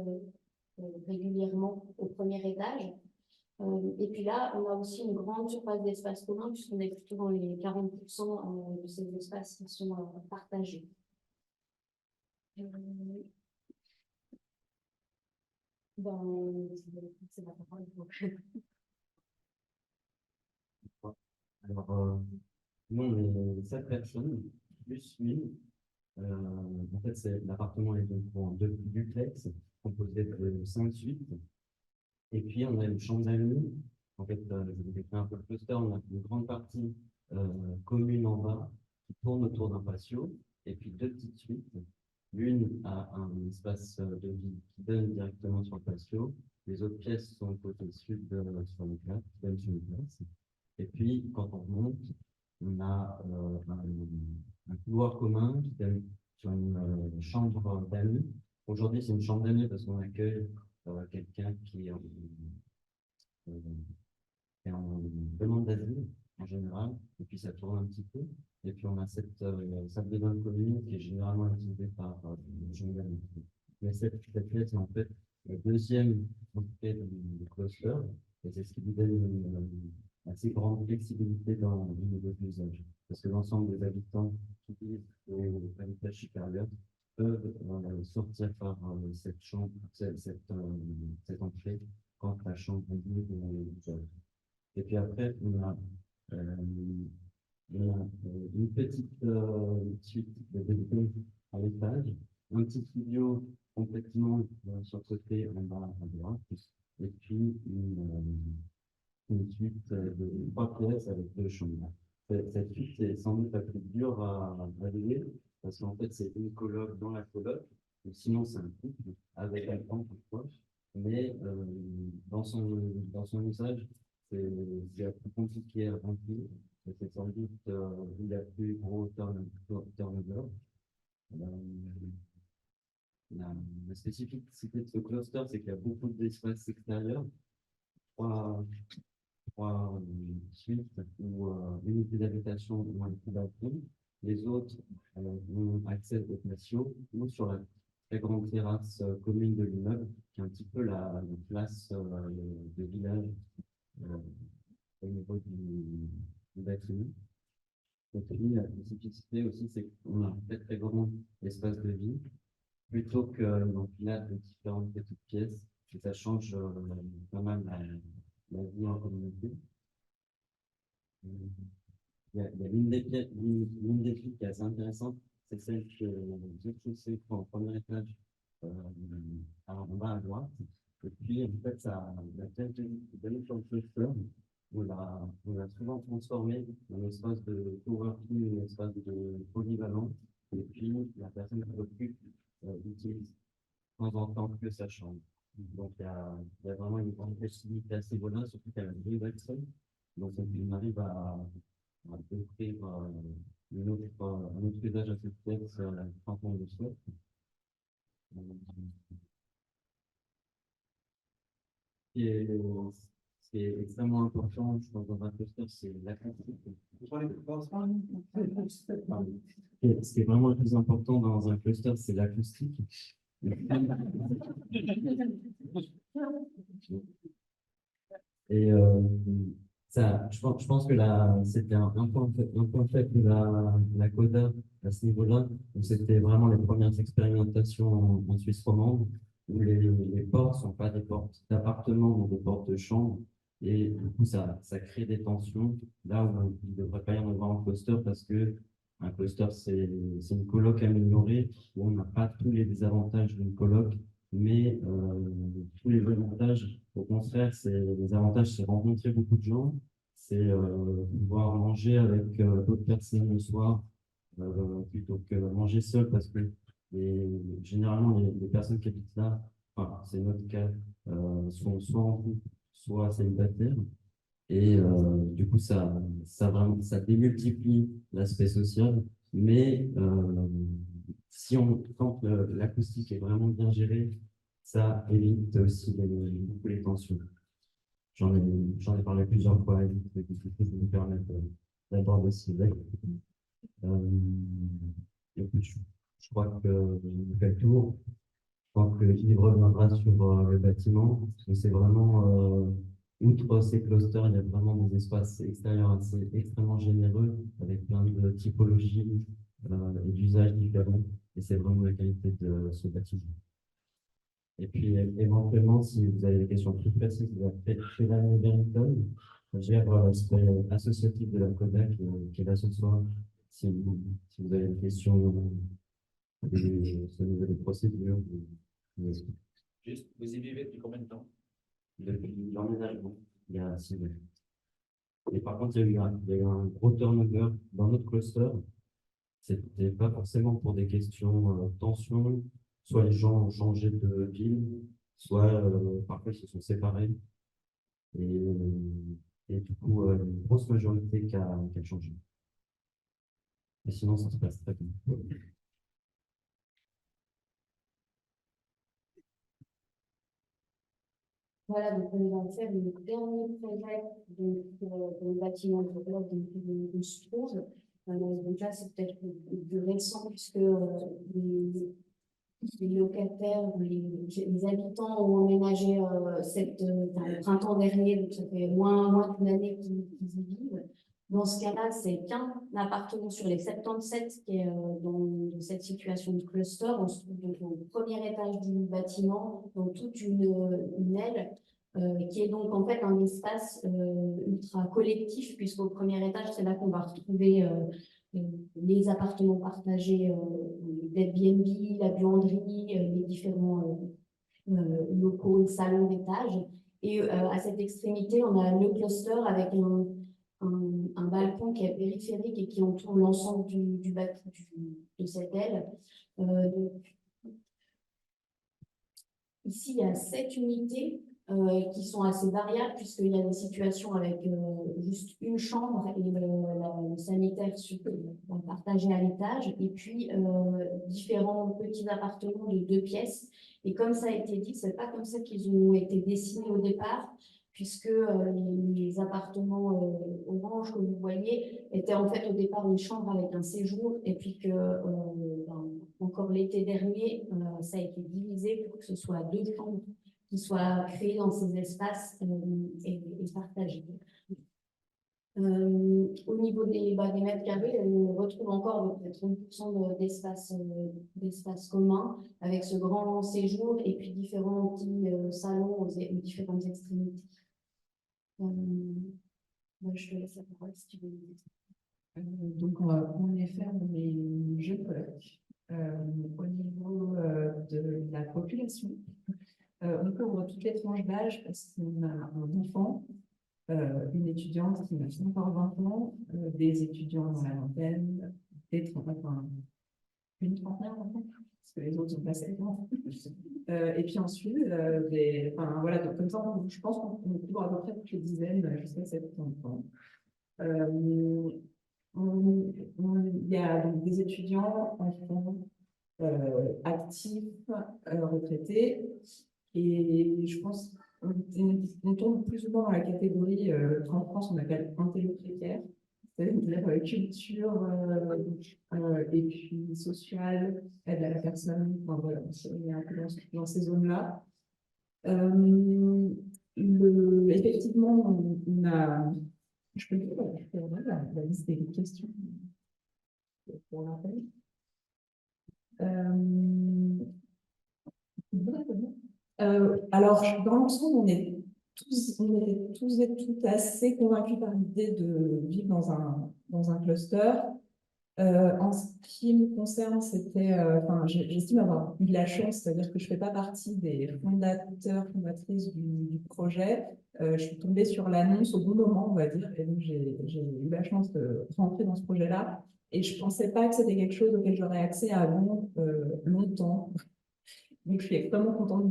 régulièrement au premier étage. Et puis là, on a aussi une grande surface d'espace commun, puisqu'on est plutôt dans les 40% de ces espaces qui sont partagés. Je vais passer la parole. Alors, nous, on est 7 personnes, plus une. En fait, l'appartement est donc en 2 duplex, composé de 5 suites. Et puis, on a une chambre d'amis. En fait, je vous décris un peu le cluster. On a une grande partie commune en bas qui tourne autour d'un patio. Et puis, 2 petites suites. L'une a un espace de vie qui donne directement sur le patio. Les autres pièces sont côté sud sur le place, qui donnent sur le place. Et puis, quand on remonte, on a un couloir commun qui donne sur une chambre d'amis. Aujourd'hui, c'est une chambre d'amis parce qu'on accueille quelqu'un qui est en demande d'asile en général, et puis ça tourne un petit peu. Et puis on a cette salle de bain commune qui est généralement utilisée par les gens d'amis. Mais cette pièce est en fait la deuxième entité du cluster, et c'est ce qui lui donne une assez grande flexibilité dans le niveau de l'usage. Parce que l'ensemble des habitants qui vivent au étage supérieur peuvent sortir par cette chambre, cette entrée, quand la chambre est vide ou seule. Et puis après, on a une petite suite de balcons à l'étage, un petit studio complètement sur le côté en bas à droite, et puis une suite de 3 pièces avec 2 chambres. Cette suite est sans doute la plus dure à valider, parce qu'en fait, c'est une coloc dans la coloc, ou sinon c'est un couple avec un grand proche, mais dans son usage, c'est la plus compliquée à remplir, et c'est sans doute la plus gros turnover. La spécificité de ce cluster, c'est qu'il y a beaucoup d'espaces extérieurs, 3 suites ou unités d'habitation ou un balcon. Les autres ont accès au patio ou sur la très grande terrasse commune de l'immeuble, qui est un petit peu la place de village au niveau du bâtiment. Et puis, la spécificité aussi, c'est qu'on a un très très grand espace de vie, plutôt qu'un empilage de différentes petites pièces, et ça change pas mal la vie en communauté. Il y a l'une des trucs qui est assez intéressante, c'est celle que j'ai en premier étage, en bas à droite. Et puis, en fait, la pièce de donner sur le cluster, on l'a souvent transformé en un espace de coworking, un espace de polyvalent. Et puis, la personne qui l'occupe utilise de temps en temps que sa chambre. Donc, il y a vraiment une grande flexibilité à ce niveau-là, surtout qu'elle a une grille d'accès. Donc, on arrive à offrir un autre usage à cette pièce quand on le souhaite. Et Ce qui est extrêmement important, je pense, dans un cluster, c'est l'acoustique. Et ce qui est vraiment le plus important dans un cluster, c'est l'acoustique. Et ça, je pense que là, c'était un point faible de la Coda à ce niveau-là, où c'était vraiment les premières expérimentations en Suisse romande, où les portes ne sont pas des portes d'appartement, mais des portes de chambre. Et du coup, ça crée des tensions là où il ne devrait pas y en avoir en cluster parce que un cluster, c'est une coloc améliorée où on n'a pas tous les désavantages d'une coloc, mais tous les avantages. Au contraire, les avantages, c'est rencontrer beaucoup de gens, c'est pouvoir manger avec d'autres personnes le soir plutôt que manger seul parce que généralement, les personnes qui habitent là, enfin, c'est notre cas, sont soit en couple, soit célibataires. Et du coup, ça démultiplie l'aspect social. Mais quand l'acoustique est vraiment bien gérée, ça évite aussi beaucoup les tensions. J'en ai parlé plusieurs fois et du coup, je vais me permettre d'aborder ce sujet. Et puis, je crois que j'ai fait le tour. Je pense que Yves reviendra sur le bâtiment, parce que c'est vraiment, outre ces clusters, il y a vraiment des espaces extérieurs assez extrêmement généreux, avec plein de typologies et d'usages différents. Et c'est vraiment la qualité de ce bâtiment. Et puis, éventuellement, si vous avez des questions plus précises, vous avez fait la Berrington, gère l'aspect associatif de la Coda, qui est là ce soir. Si vous avez des questions au niveau des procédures, Juste, vous y vivez depuis combien de temps? depuis l'emménagement, il y a 6 ans. Et par contre, il y a eu un gros turnover dans notre cluster. C'était pas forcément pour des questions tension, soit les gens ont changé de ville, soit parfois ils se sont séparés. Et du coup, une grosse majorité qui a changé. Et sinon, ça se passe très bien. Voilà, donc on va faire le dernier projet de le bâtiment de bloc de se trouve. Donc là, c'est peut-être de récent puisque les locataires, les habitants ont emménagé le printemps dernier, donc ça fait moins qu'une année qu'ils y vivent. Dans ce cas-là, c'est qu'un appartement sur les 77 qui est dans cette situation de cluster. On se trouve donc au premier étage du bâtiment, dans toute une aile, qui est donc en fait un espace ultra collectif, puisqu'au premier étage, c'est là qu'on va retrouver les appartements partagés d'Airbnb, la buanderie, les différents locaux, salons d'étage. Et à cette extrémité, on a le cluster avec un balcon qui est périphérique et qui entoure l'ensemble de cette aile. Ici, il y a 7 unités qui sont assez variables puisqu'il y a des situations avec juste une chambre et le sanitaire partagé à l'étage et puis différents petits appartements de 2 pièces. Et comme ça a été dit, c'est pas comme ça qu'ils ont été dessinés au départ, puisque les appartements orange que vous voyez étaient en fait au départ une chambre avec un séjour et puis que encore l'été dernier, ça a été divisé pour que ce soit 2 chambres qui soient créées dans ces espaces et partagées. Au niveau des mètres carrés, on retrouve encore peut-être 30% d'espace commun avec ce grand séjour et puis différents petits salons aux différentes extrémités. Je te laisse la parole si tu veux. Donc, en effet, on est une jeune coloc. Au niveau de la population, on couvre toutes les tranches d'âge parce qu'on a un enfant, une étudiante qui n'a pas encore 20 ans, des étudiants dans la vingtaine, des une trentaine d'enfants, parce que les autres sont passés devant. Et puis ensuite, voilà, donc comme ça, je pense qu'on couvre à peu près toutes les dizaines jusqu'à 70 enfants. Il y a donc des étudiants, enfants, actifs, retraités, et je pense on tombe plus ou moins dans la catégorie qu'en France on appelle intello précaire, c'est-à-dire culture et puis sociale, aide à la personne, enfin, voilà, on est un peu dans ces zones-là. Effectivement, on a, je peux avoir la liste des questions pour la rappel. Alors, dans l'ensemble, on est tous et toutes assez convaincus par l'idée de vivre dans un cluster. En ce qui me concerne, j'estime avoir eu de la chance, c'est-à-dire que je ne fais pas partie des fondatrices du projet. Je suis tombée sur l'annonce au bon moment, on va dire, et donc j'ai eu la chance de rentrer dans ce projet-là. Et je ne pensais pas que c'était quelque chose auquel j'aurais accès avant longtemps. Donc, je suis extrêmement contente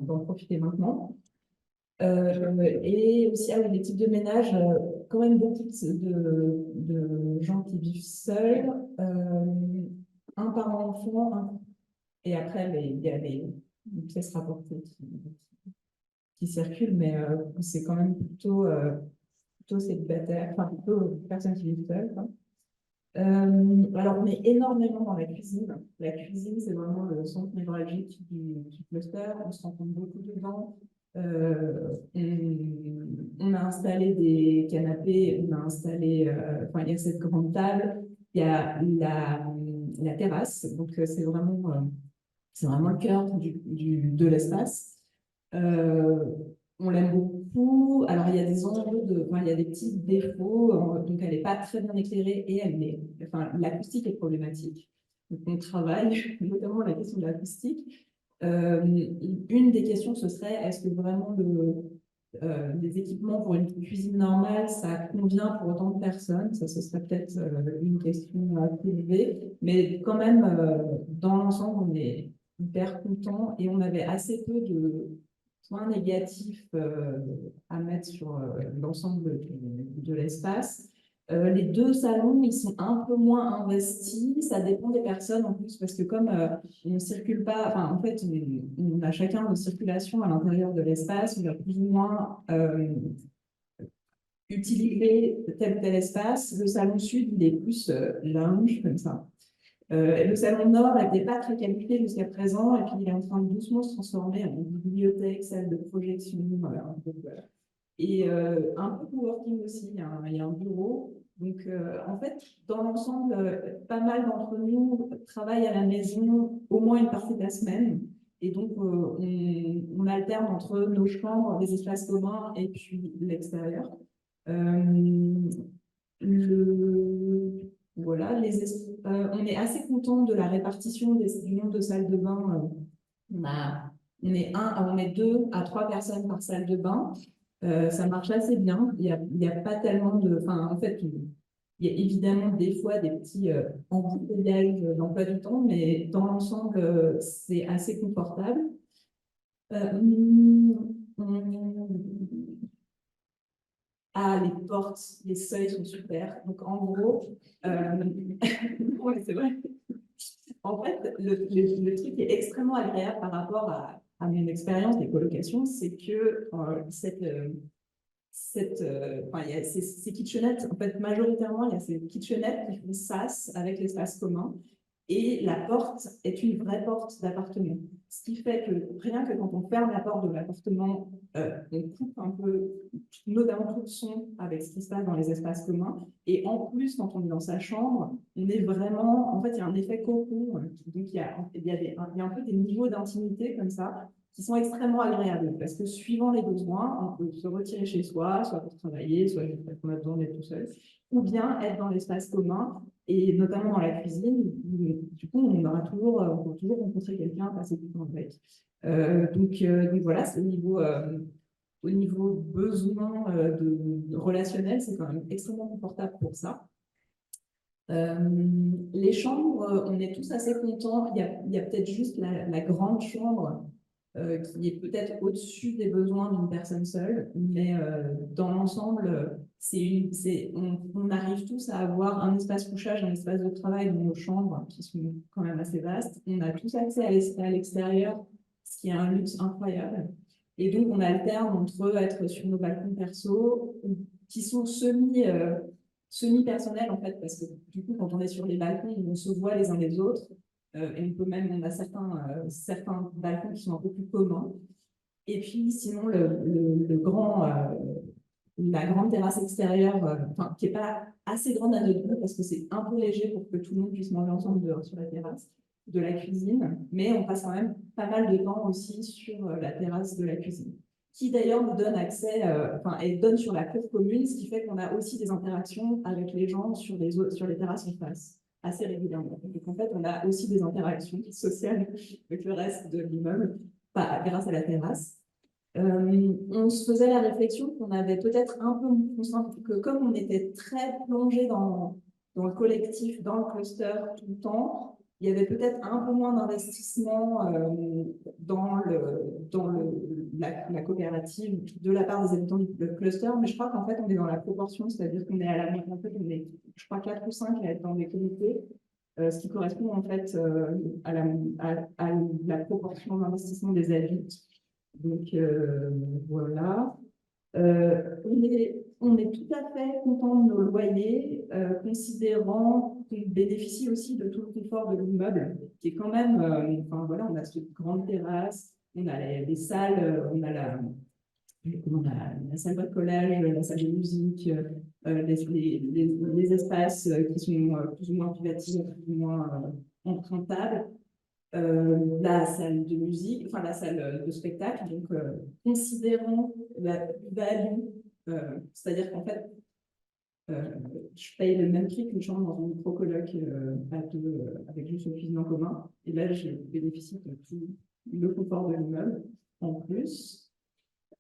d'en profiter maintenant. Et aussi, oui, les types de ménages, quand même beaucoup de gens qui vivent seuls, un par enfant, et après, il y a les pièces rapportées qui circulent, mais c'est quand même plutôt célibataire, enfin plutôt personnes qui vivent seules, quoi. Alors, on est énormément dans la cuisine. La cuisine, c'est vraiment le centre névralgique du cluster. On se rencontre beaucoup dedans. On a installé des canapés, on a installé, il y a cette grande table, il y a la terrasse. Donc, c'est vraiment le cœur de l'espace. On l'aime beaucoup. Alors, il y a des enjeux il y a des petits défauts. Donc, elle n'est pas très bien éclairée et l'acoustique est problématique. Donc, on travaille notamment la question de l'acoustique. Une des questions, ce serait, est-ce que vraiment les équipements pour une cuisine normale, ça convient pour autant de personnes? Ça, ce serait peut-être une question à soulever. Mais quand même, dans l'ensemble, on est hyper content et on avait assez peu de points négatifs à mettre sur l'ensemble de l'espace. Les deux salons, ils sont un peu moins investis. Ça dépend des personnes en plus, parce que comme on ne circule pas, en fait, on a chacun nos circulations à l'intérieur de l'espace. On va plus ou moins utiliser tel ou tel espace. Le salon sud, il est plus lounge, comme ça. Le salon nord n'était pas très qualifié jusqu'à présent, et puis il est en train de doucement se transformer en bibliothèque, salle de projection, voilà. Et un peu coworking aussi, il y a un bureau. Donc, en fait, dans l'ensemble, pas mal d'entre nous travaillent à la maison au moins une partie de la semaine. Et donc, on alterne entre nos chambres, les espaces communs et puis l'extérieur. Voilà, on est assez content de la répartition du nombre de salles de bain. On est 2 à 3 personnes par salle de bain. Ça marche assez bien. Il y a pas tellement de... en fait, il y a évidemment des fois des petits embouteillages d'emploi du temps, mais dans l'ensemble, c'est assez confortable. Les portes, les seuils sont super. Donc, en gros, ouais, c'est vrai. En fait, le truc qui est extrêmement agréable par rapport à mon expérience des colocations, c'est que il y a ces kitchenettes, en fait, majoritairement, il y a ces kitchenettes qui font sas avec l'espace commun. Et la porte est une vraie porte d'appartement. Ce qui fait que rien que quand on ferme la porte de l'appartement, on coupe un peu, notamment tout le son avec ce qui se passe dans les espaces communs. Et en plus, quand on est dans sa chambre, on est vraiment... En fait, il y a un effet cocon. Donc, il y a un peu des niveaux d'intimité comme ça qui sont extrêmement agréables. Parce que suivant les besoins, on peut se retirer chez soi, soit pour travailler, soit parce qu'on a besoin d'être tout seul, ou bien être dans l'espace commun. Et notamment dans la cuisine, du coup, on peut toujours rencontrer quelqu'un, passer du temps avec. Donc voilà, c'est au niveau besoin de relationnel, c'est quand même extrêmement confortable pour ça. Les chambres, on est tous assez contents. Il y a peut-être juste la grande chambre qui est peut-être au-dessus des besoins d'une personne seule, mais dans l'ensemble, on arrive tous à avoir un espace couchage, un espace de travail dans nos chambres qui sont quand même assez vastes. On a tous accès à l'extérieur, ce qui est un luxe incroyable. Et donc, on alterne entre être sur nos balcons perso, qui sont semi-personnels, en fait, parce que du coup, quand on est sur les balcons, on se voit les uns les autres. Et on a certains balcons qui sont un peu plus communs. Et puis, sinon, la grande terrasse extérieure, qui n'est pas assez grande à notre goût, parce que c'est un peu léger pour que tout le monde puisse manger ensemble dehors sur la terrasse de la cuisine, mais on passe quand même pas mal de temps aussi sur la terrasse de la cuisine, qui d'ailleurs nous donne accès, et donne sur la cour commune, ce qui fait qu'on a aussi des interactions avec les gens sur les terrasses en face, assez régulièrement. Donc en fait, on a aussi des interactions sociales avec le reste de l'immeuble, grâce à la terrasse. On se faisait la réflexion qu'on avait peut-être un peu, que comme on était très plongé dans le collectif, dans le cluster tout le temps, il y avait peut-être un peu moins d'investissement dans la coopérative de la part des habitants du cluster, mais je crois qu'en fait on est dans la proportion, c'est-à-dire qu'on est à la en fait, on est, je crois, 4 ou 5 à être dans des comités, ce qui correspond en fait à la proportion d'investissement des adultes. Donc voilà. On est tout à fait content de nos loyers, considérant qu'on bénéficie aussi de tout le confort de l'immeuble, qui est quand même, voilà, on a cette grande terrasse, on a les salles, on a la salle de bricolage, la salle de musique, les espaces qui sont plus ou moins privatisés, plus ou moins empruntables. La salle de musique, enfin la salle de spectacle, donc considérant la plus-value, c'est-à-dire qu'en fait, je paye le même prix qu'une chambre dans une micro-coloc à deux, avec juste une cuisine en commun, et là je bénéficie de tout le confort de l'immeuble en plus.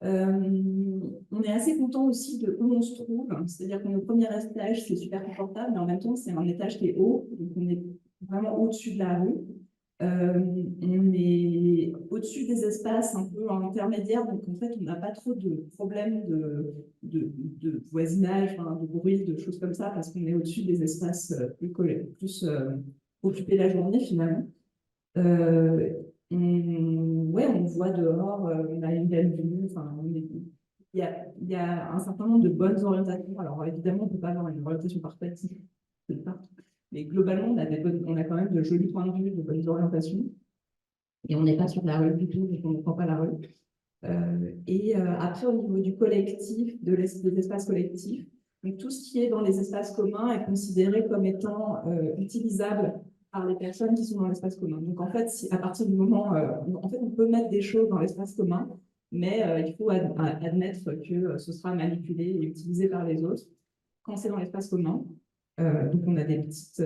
On est assez content aussi de où on se trouve, c'est-à-dire qu'on est au premier étage, c'est super confortable, mais en même temps c'est un étage qui est haut, donc on est vraiment au-dessus de la rue. On est au-dessus des espaces un peu intermédiaires, donc en fait on n'a pas trop de problèmes de voisinage, de bruit, de choses comme ça, parce qu'on est au-dessus des espaces plus occupés la journée finalement. On voit dehors, on a une belle vue, il y a un certain nombre de bonnes orientations. Alors évidemment, on ne peut pas avoir une orientation parfaite, mais globalement, on a quand même de jolis points de vue, de bonnes orientations. Et on n'est pas sur la rue du tout, donc on ne prend pas la rue. Après, au niveau du collectif, des espaces collectifs, donc tout ce qui est dans les espaces communs est considéré comme étant utilisable par les personnes qui sont dans l'espace commun. Donc en fait, à partir du moment, en fait, on peut mettre des choses dans l'espace commun, mais il faut admettre que ce sera manipulé et utilisé par les autres quand c'est dans l'espace commun. Donc on a des petites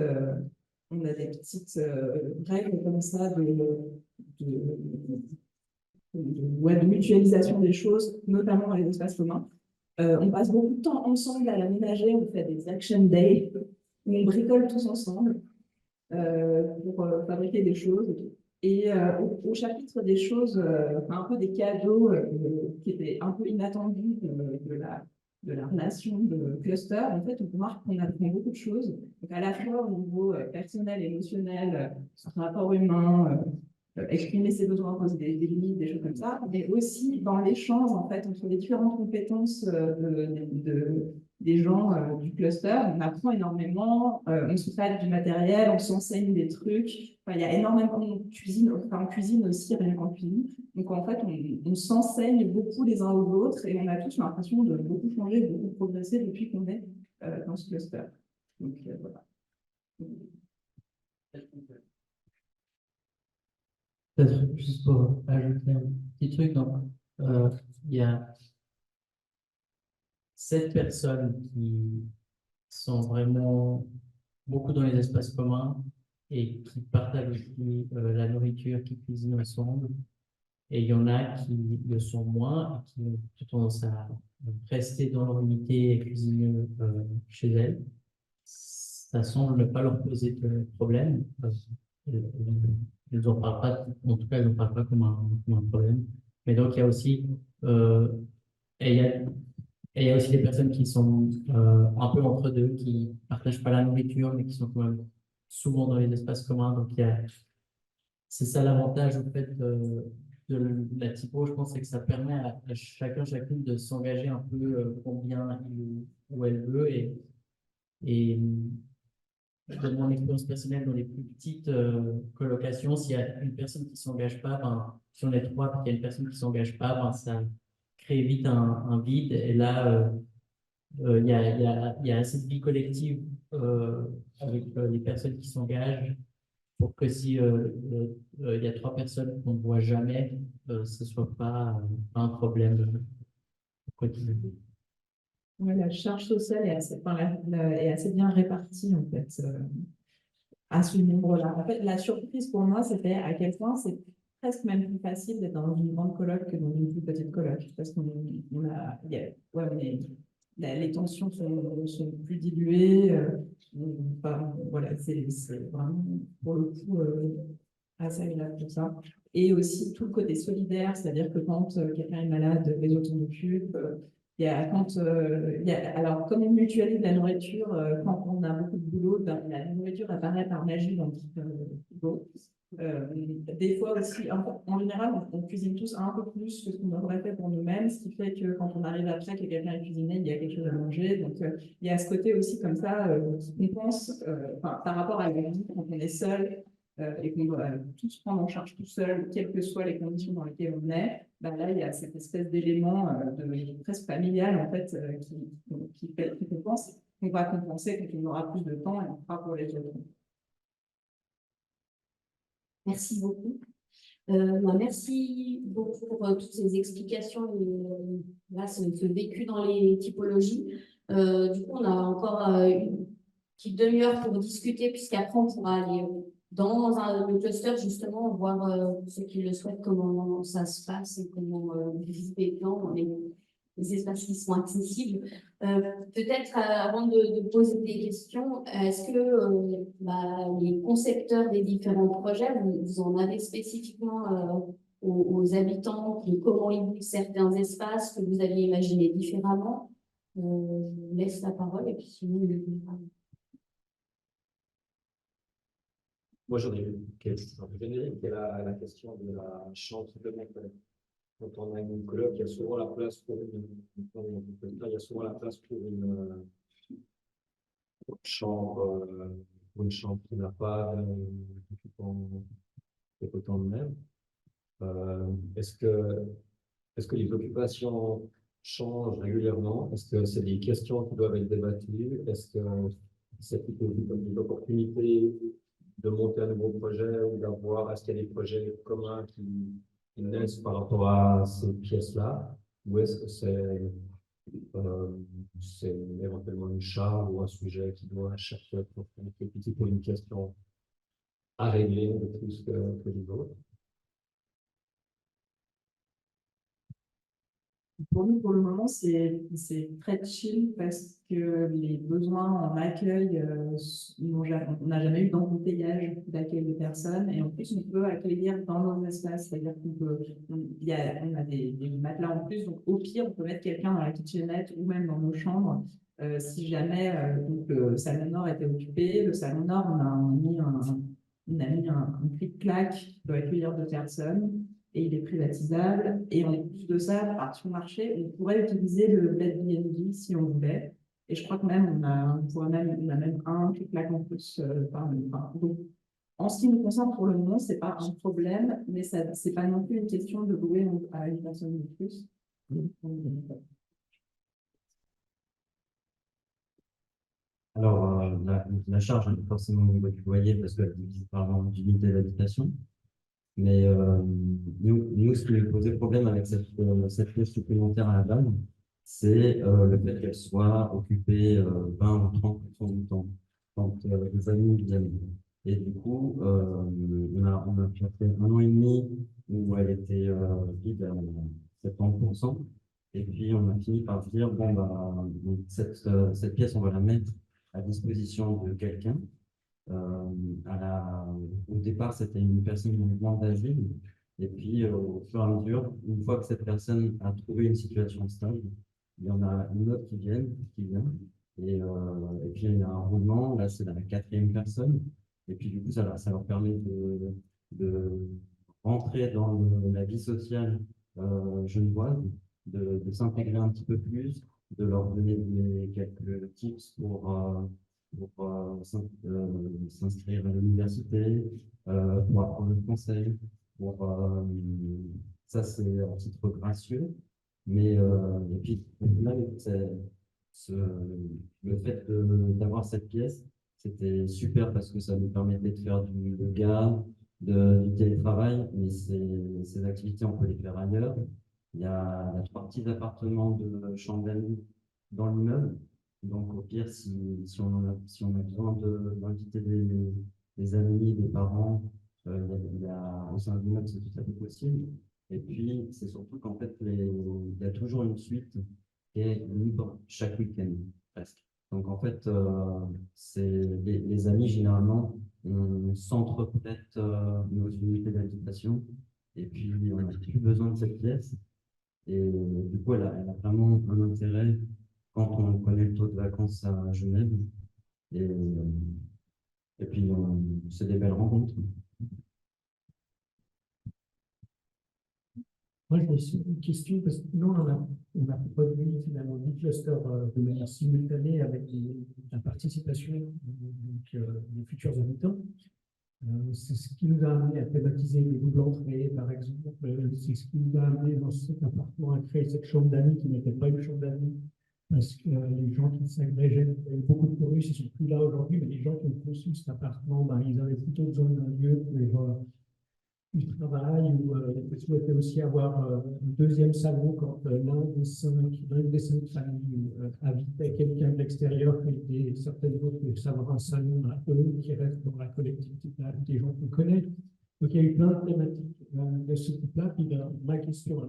règles comme ça de mutualisation des choses, notamment dans les espaces communs. On passe beaucoup de temps ensemble à l'aménager, on fait des action days où on bricole tous ensemble pour fabriquer des choses. Et au chapitre des choses, un peu des cadeaux qui étaient un peu inattendus de la relation de cluster, en fait, on remarque qu'on apprend beaucoup de choses. Donc, à la fois au niveau personnel, émotionnel, rapport humain, exprimer ses besoins, poser des limites, des choses comme ça, mais aussi dans l'échange, en fait, entre les différentes compétences des gens du cluster. On apprend énormément, on se fait du matériel, on s'enseigne des trucs. Enfin, il y a énormément de cuisine, on cuisine aussi, rien qu'en cuisine. Donc, en fait, on s'enseigne beaucoup les uns aux autres et on a tous l'impression de beaucoup changer, de beaucoup progresser depuis qu'on est dans ce cluster. Donc, voilà. Peut-être juste pour ajouter un petit truc, donc il y a 7 personnes qui sont vraiment beaucoup dans les espaces communs et qui partagent aussi la nourriture, qui cuisinent ensemble. Et il y en a qui le sont moins et qui ont plutôt tendance à rester dans leur unité et cuisiner chez elles. Ça semble ne pas leur poser de problème. Ils n'en parlent pas, en tout cas, ils n'en parlent pas comme un problème. Mais donc, il y a aussi, il y a aussi des personnes qui sont un peu entre deux, qui ne partagent pas la nourriture, mais qui sont quand même souvent dans les espaces communs. Donc, c'est ça l'avantage, en fait, de la typo, je pense, c'est que ça permet à chacun, chacune de s'engager un peu combien il ou elle veut. Et de mon expérience personnelle, dans les plus petites colocations, s'il y a une personne qui s'engage pas, ben, si on est trois, puis qu'il y a une personne qui s'engage pas, ben, ça crée vite un vide. Et là, il y a assez de vie collective avec les personnes qui s'engagent pour que si il y a trois personnes qu'on ne voit jamais, ce soit pas un problème quotidien. Ouais, la charge sociale est assez, enfin, est assez bien répartie, en fait, à ce nombre-là. En fait, la surprise pour moi, c'était à quel point c'est presque même plus facile d'être dans une grande coloc que dans une plus petite coloc. Parce qu'on on a, il y a- ouais, les tensions sont plus diluées. Enfin, voilà, c'est vraiment, pour le coup, assez agréable pour ça. Et aussi tout le côté solidaire, c'est-à-dire que quand quelqu'un est malade, les autres s'en occupent. Il y a, alors, comme on mutualise la nourriture, quand on a beaucoup de boulot, ben, la nourriture apparaît par magie dans le frigo. Des fois aussi, en général, on cuisine tous un peu plus que ce qu'on aurait fait pour nous-mêmes, ce qui fait que quand on arrive après que quelqu'un a cuisiné, il y a quelque chose à manger. Donc, il y a ce côté aussi comme ça, qui compense par rapport à la vie quand on est seul et qu'on doit tout se prendre en charge tout seul, quelles que soient les conditions dans lesquelles on est. Ben là, il y a cette espèce d'élément presque familial en fait, qui compense, qu'on va compenser quand on aura plus de temps et on fera pour les autres. Merci beaucoup. Merci beaucoup pour toutes ces explications et là, ce vécu dans les typologies. Du coup, on a encore une petite demi-heure pour discuter, puisqu'après, on pourra aller dans le cluster, justement, voir ceux qui le souhaitent, comment ça se passe et comment visiter dans les espaces qui sont accessibles. Peut-être avant de poser des questions, est-ce que les concepteurs des différents projets, vous en avez spécifiquement aux habitants, comment ils vivent certains espaces que vous aviez imaginés différemment? Je vous laisse la parole et puis sinon, Moi, j'en ai une question générique, qui est la question de la chambre supplémentaire. Quand on a une coloc, il y a souvent la place pour il y a souvent la place pour une chambre, qui n'a pas autant de mètres. Est-ce que les occupations changent régulièrement? Est-ce que c'est des questions qui doivent être débattues? Est-ce que c'est plutôt une opportunité de monter un nouveau projet ou d'avoir, est-ce qu'il y a des projets communs qui naissent par rapport à ces pièces-là? Ou est-ce que c'est éventuellement une charge ou un sujet qui doit chercher à être plutôt une question à régler de plus que les autres? Pour nous, pour le moment, c'est très chill parce que les besoins en accueil, on n'a jamais eu d'embouteillage d'accueil de personnes et en plus, on peut accueillir dans nos espaces, c'est-à-dire on a des matelas en plus, donc au pire, on peut mettre quelqu'un dans la kitchenette ou même dans nos chambres. Si jamais le salon nord était occupé, le salon nord, on a mis un clic-clac qui peut accueillir 2 personnes. Et il est privatisable. Et en plus de ça, par son marché, on pourrait utiliser le Airbnb si on voulait. Et je crois que même on a même un clic-clac en plus. Donc, en ce qui nous concerne pour le moment, c'est pas un problème, mais ça, c'est pas non plus une question de louer à une personne de plus. Alors, la charge n'est pas forcément au niveau du loyer parce qu'elle divise par l'unité d'habitation. Mais nous, ce qui nous posait problème avec cette pièce supplémentaire à la base, c'est le fait qu'elle soit occupée 20 ou 30% du temps quand les amis viennent. Et du coup, on a fait 1 an et demi où elle était vide à 70%. Et puis, on a fini par se dire, bon, donc cette pièce, on va la mettre à disposition de quelqu'un. Au départ, c'était une personne en demande d'asile. Et puis, au fur et à mesure, une fois que cette personne a trouvé une situation stable, il y en a une autre qui vient. Et puis, il y a un roulement. Là, c'est la 4e personne. Et puis, du coup, ça leur permet de rentrer dans la vie sociale genevoise, de s'intégrer un petit peu plus, de leur donner quelques tips pour s'inscrire à l'université, pour apprendre le français, ça c'est à titre gracieux, mais et puis là, le fait d'avoir cette pièce, c'était super parce que ça nous permettait de faire du yoga, du télétravail, mais ces activités, on peut les faire ailleurs. Il y a 3 petits appartements de chambres d'amis dans l'immeuble. Donc, au pire, si on a besoin d'inviter des amis, des parents, au sein de l'immeuble, c'est tout à fait possible. Et puis, c'est surtout qu'en fait, il y a toujours une suite qui est libre chaque week-end, presque. Donc, en fait, les amis, généralement, on centre peut-être nos unités d'habitation. Et puis, on n'a plus besoin de cette pièce. Et du coup, elle a vraiment un intérêt quand on connaît le taux de vacances à Genève. Et puis, c'est des belles rencontres. Moi, je me suis une question parce que nous, on a produit finalement 10 clusters de manière simultanée avec la participation des futurs habitants. C'est ce qui nous a amené à thématiser les doubles entrées, par exemple. C'est ce qui nous a amené dans cet appartement à créer cette chambre d'amis qui n'était pas une chambre d'amis. Parce que les gens qui s'agrégeaient, il y avait beaucoup de Corus, ils ne sont plus là aujourd'hui, mais les gens qui ont conçu cet appartement, ils avaient plutôt besoin d'un lieu pour du travail ou ils souhaitaient aussi avoir un deuxième salon quand l'une des 5 familles habitait quelqu'un de l'extérieur qui était certaines autres qui voulaient avoir un salon à eux qui reste dans la collectivité des gens qu'on connaît. Donc il y a eu plein de thématiques de ce type-là. Puis ma question,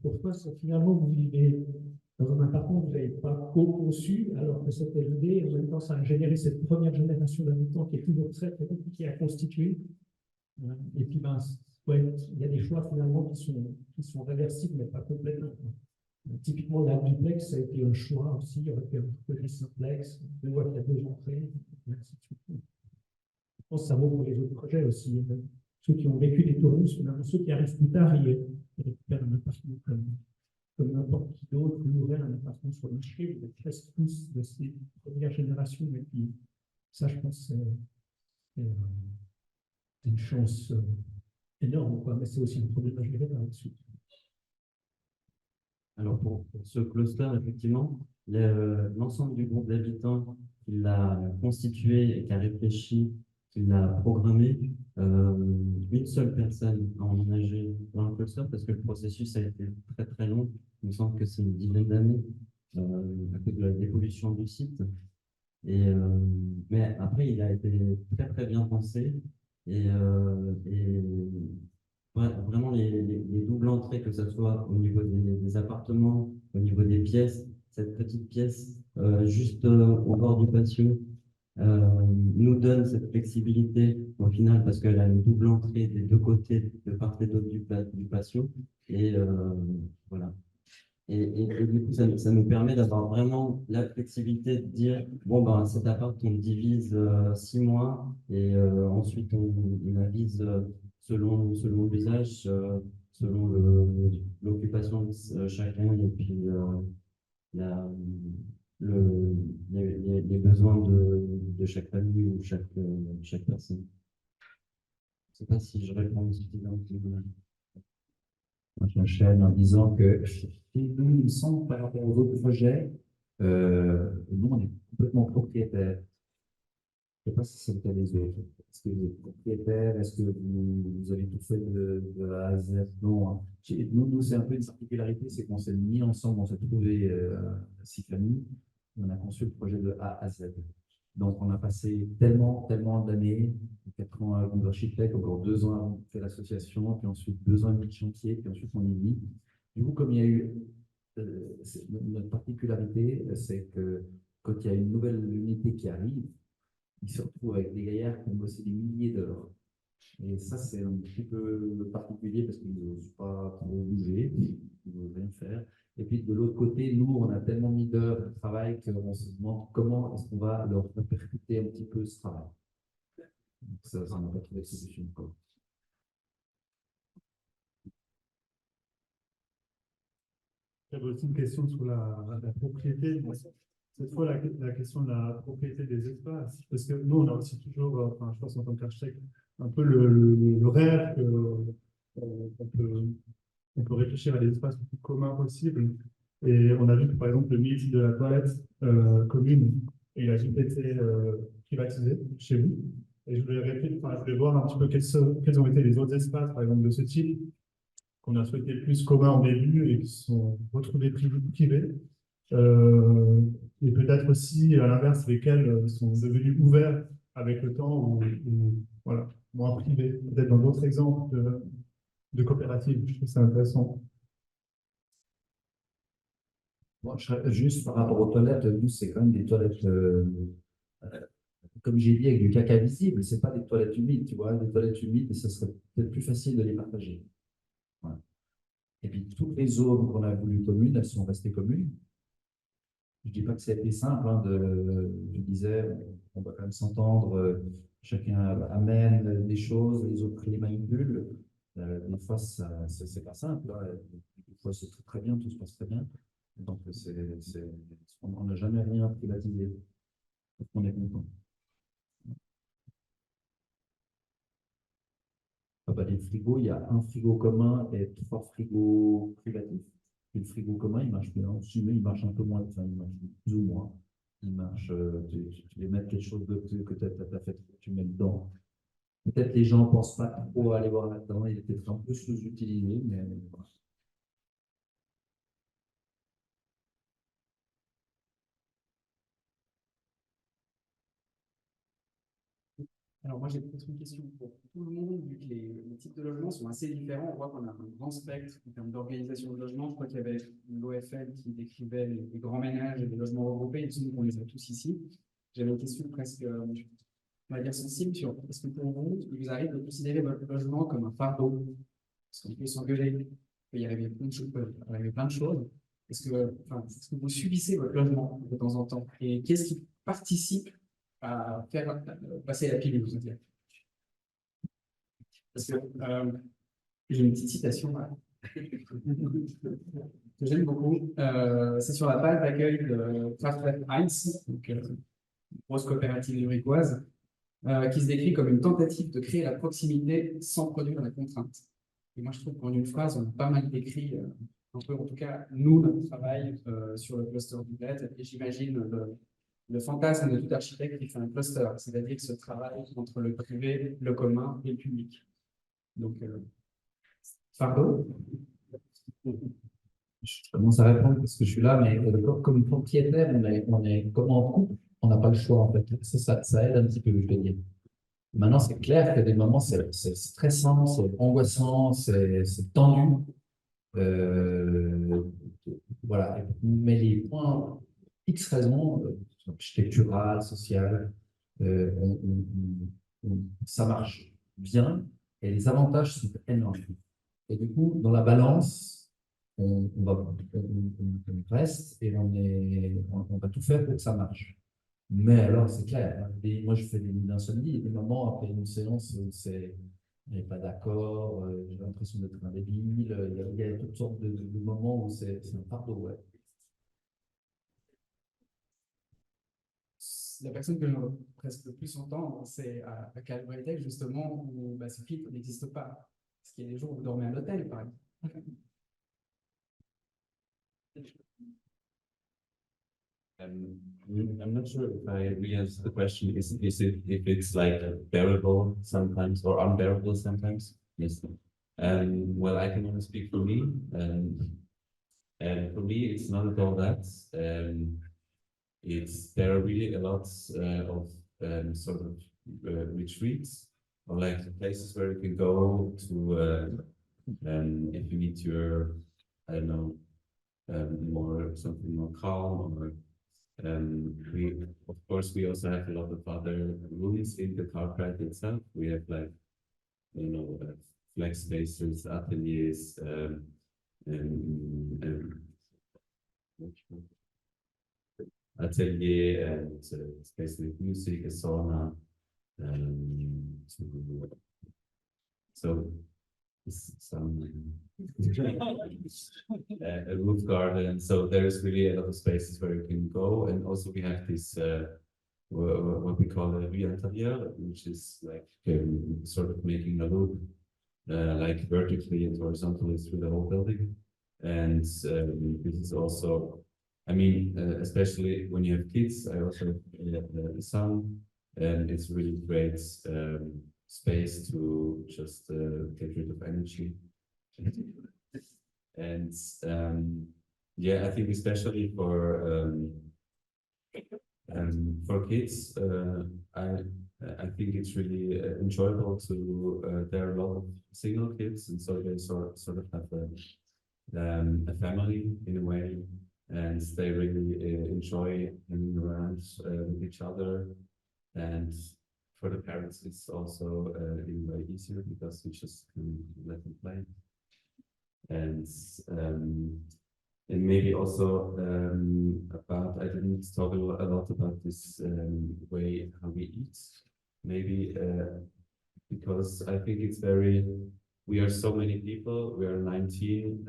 pourquoi finalement vous vivez dans un appartement que vous n'avez pas co-conçu, alors que c'était l'idée, et en même temps ça a généré cette première génération d'habitants qui est toujours très très compliquée à constituer. Et puis, ouais, il y a des choix finalement qui sont réversibles, mais pas complètement. Typiquement, la duplex, ça a été un choix aussi. Il y aurait pu avoir des simplex, il y a 2 entrées, et ainsi de suite. Je pense que ça vaut pour les autres projets aussi. Ceux qui ont vécu des tournus, finalement, ceux qui arrivent plus tard, ils récupèrent un appartement comme n'importe qui d'autre, ouvrir un appartement sur le marché. Vous êtes presque tous de ces premières générations. Et puis, ça, je pense, c'est une chance énorme, quoi, mais c'est aussi un problème à gérer par la suite. Alors, pour ce cluster, effectivement, l'ensemble du groupe d'habitants qui l'a constitué et qui a réfléchi, qui l'a programmé, une seule personne a emménagé dans le cluster parce que le processus a été très très long. Il me semble que c'est une dizaine d'années à cause de la dépollution du site. Mais après, il a été très très bien pensé. Et vraiment, les doubles entrées, que ce soit au niveau des appartements, au niveau des pièces, cette petite pièce juste au bord du patio nous donne cette flexibilité au final parce qu'elle a une double entrée des 2 côtés, de part et d'autre du patio. Et voilà. Et du coup, ça nous permet d'avoir vraiment la flexibilité de dire, bon, ben, cet appart, on le divise 6 mois et ensuite on avise selon l'usage, selon l'occupation de chacun et puis les besoins de chaque famille ou chaque personne. Je ne sais pas si je réponds suffisamment. Moi, j'enchaîne en disant que nous, il me semble, par rapport aux autres projets, nous, on est complètement propriétaires. Je ne sais pas si c'est le cas des autres. Est-ce que vous êtes propriétaire? Est-ce que vous avez tout fait de A à Z? Non. Hein. Nous, c'est un peu une particularité, c'est qu'on s'est mis ensemble, on s'est trouvé 6 familles, on a conçu le projet de A à Z. Donc, on a passé tellement d'années, 4 ans avant d'architecte, encore 2 ans avant de faire l'association, puis ensuite 2 ans et demi de chantier, puis ensuite on est mis. Du coup, comme il y a eu notre particularité, c'est que quand il y a une nouvelle unité qui arrive, ils se retrouvent avec des gaillards qui ont bossé des milliers d'heures. Et ça, c'est un petit peu particulier parce qu'ils n'osent pas trop bouger, ils n'osent rien faire. Et puis de l'autre côté, nous, on a tellement mis d'heures de travail qu'on se demande comment est-ce qu'on va leur répercuter un petit peu ce travail. Donc ça n'a pas trouvé de solution encore. J'avais aussi une question sur la propriété. Cette fois, la question de la propriété des espaces. Parce que nous, on a aussi toujours, enfin, je pense en tant qu'architecte, un peu le rêve qu'on peut réfléchir à des espaces le plus communs possibles. Et on a vu que, par exemple, le mythe de la toilette commune, il a juste été privatisé chez vous. Et je voulais voir un petit peu quels ont été les autres espaces, par exemple, de ce type, qu'on a souhaité plus communs au début et qui se sont retrouvés privés. Et peut-être aussi, à l'inverse, lesquels sont devenus ouverts avec le temps ou voilà, moins privés. Peut-être dans d'autres exemples de coopératives. Je trouve ça intéressant. Moi, juste par rapport aux toilettes, nous, c'est quand même des toilettes, comme j'ai dit, avec du caca visible. C'est pas des toilettes humides, tu vois. Des toilettes humides, ça serait peut-être plus facile de les partager. Voilà. Et puis, toutes les zones qu'on a voulu communes, elles sont restées communes. Je dis pas que ça a été simple, hein, je disais, on va quand même s'entendre, chacun amène des choses, les autres les manipulent. Des fois, c'est pas simple. Hein. Des fois, c'est très bien, tout se passe très bien. Donc, on n'a jamais rien privatisé. Donc, on est content. Ah bah, les frigos, il y a un frigo commun et 3 frigos privatifs. Et le frigo commun, il marche bien. Il marche un peu moins, enfin, il marche plus ou moins. Il marche, tu les mets quelque chose que tu as fait, tu mets dedans. Peut-être les gens ne pensent pas trop à aller voir là-dedans. Il est peut-être un peu sous-utilisé, mais voilà. Alors moi j'ai peut-être une question pour tout le monde, vu que les types de logements sont assez différents. On voit qu'on a un grand spectre en termes d'organisation de logement. Je crois qu'il y avait l'OFL qui décrivait les grands ménages et les logements regroupés. Il me semble qu'on les a tous ici. J'avais une question presque, on va dire, sensible sur est-ce que pour vous, il vous arrive de considérer votre logement comme un fardeau? Parce qu'on peut s'engueuler, il peut y arriver plein de choses. Est-ce que vous subissez votre logement de temps en temps? Et qu'est-ce qui participe à faire passer la pilule, vous dire. Parce que j'ai une petite citation là, que j'aime beaucoup. C'est sur la page d'accueil de Kraftwerk Heinz, donc une grosse coopérative zurichoise, qui se décrit comme une tentative de créer la proximité sans produire la contrainte. Et moi, je trouve qu'en une phrase, on a pas mal décrit, un peu en tout cas, nous, notre travail sur le cluster du bled, et j'imagine le fantasme de tout architecte qui fait un cluster, c'est-à-dire ce travail entre le privé, le commun et le public. Donc, fardeau. Je commence à répondre parce que je suis là, mais comme propriétaire, on est comme en couple, on n'a pas le choix en fait. Ça aide un petit peu, je vais dire. Maintenant, c'est clair que des moments, c'est stressant, c'est angoissant, c'est tendu. Voilà. Mais les points, X raisons, architecturales, sociales, ça marche bien et les avantages sont énormes. Et du coup, dans la balance, on reste et on va tout faire pour que ça marche. Mais alors, c'est clair, hein, moi je fais des nuits d'insomnie, des moments après une séance où il n'y a pas d'accord, j'ai l'impression d'être un débile, il y a toutes sortes de moments où c'est un fardeau, ouais. La personne que je presque le plus entendre, c'est à Calvary justement, où ce filtre n'existe pas. Parce qu'il y a des jours où vous dormez à l'hôtel, par exemple. I'm not sure if I really answer the question. Is it if it's like bearable sometimes or unbearable sometimes? Yes. Well, I can only speak for me. And for me, it's not at all that. There are really a lot of sort of retreats or like places where you can go to if you need your, I don't know, something more calm or of course we also have a lot of other rooms in the Cartwright itself. We have like, flex spaces, ateliers, atelier and space with music, a sauna. So some a roof garden. So there's really a lot of spaces where you can go, and also we have this what we call a via intérieur, which is like sort of making a loop like vertically and horizontally through the whole building. And this is also, I mean, especially when you have kids. I also have a son, and it's really great space to just get rid of energy. And yeah, I think especially for kids, I think it's really enjoyable to. There are a lot of single kids, and so they sort of have a family in a way, and they really enjoy hanging around with each other. And for the parents, it's also in a way easier because you just can let them play. And maybe also about, I didn't talk a lot about this way how we eat, maybe because I think it's we are so many people, we are 19,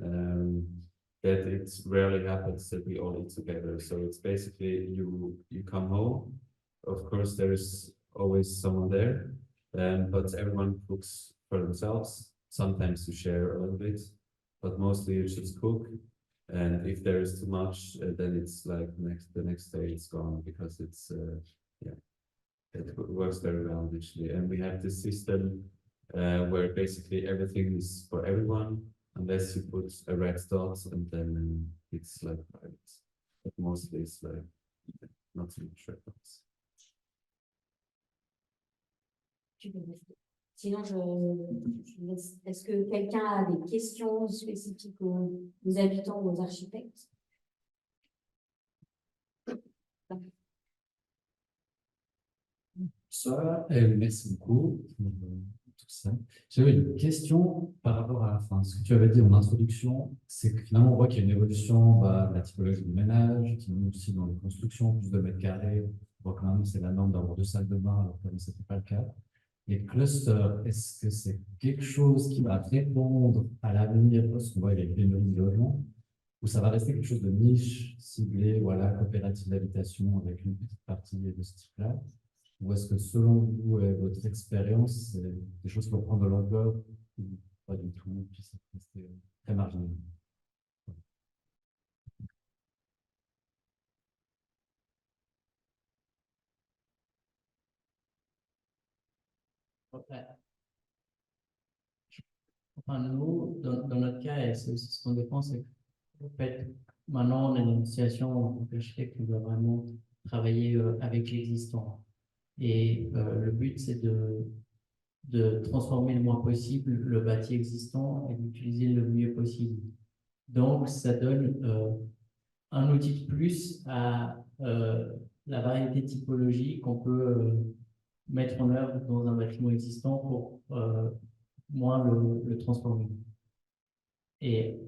that it rarely happens that we all eat together. So it's basically you come home, of course there's always someone there, but everyone cooks for themselves. Sometimes you share a little bit, but mostly you just cook. And if there is too much, then it's like the next day it's gone, because it's yeah, it works very well actually. And we have this system where basically everything is for everyone, unless you put a red dot, and then it's like private. But mostly it's like not so much red dots. Sinon, je laisse. Est-ce que quelqu'un a des questions spécifiques aux habitants ou aux architectes? Ça, merci beaucoup pour tout ça. J'avais une question par rapport à ce que tu avais dit en introduction, c'est que finalement on voit qu'il y a une évolution de la typologie du ménage, qui est aussi dans les constructions, plus de mètres carrés. On voit quand même c'est la norme d'avoir 2 salles de bain, alors que ce n'était pas le cas. Les clusters, est-ce que c'est quelque chose qui va répondre à l'avenir, parce qu'on voit qu'il y a une pénurie de logements, ou ça va rester quelque chose de niche, ciblé, voilà, coopérative d'habitation avec une petite partie de ce type-là? Ou est-ce que selon vous et votre expérience, c'est des choses qui vont prendre de l'ampleur ou pas du tout, puis ça va rester très marginal? Enfin, nous, dans notre cas, et c'est aussi ce qu'on défend, c'est qu'en fait, maintenant, on a une situation où en tant qu'architecte, on doit vraiment travailler avec l'existant. Et le but, c'est de transformer le moins possible le bâti existant et d'utiliser le mieux possible. Donc, ça donne un outil de plus à la variété de typologies qu'on peut mettre en œuvre dans un bâtiment existant pour moins le transformer. Et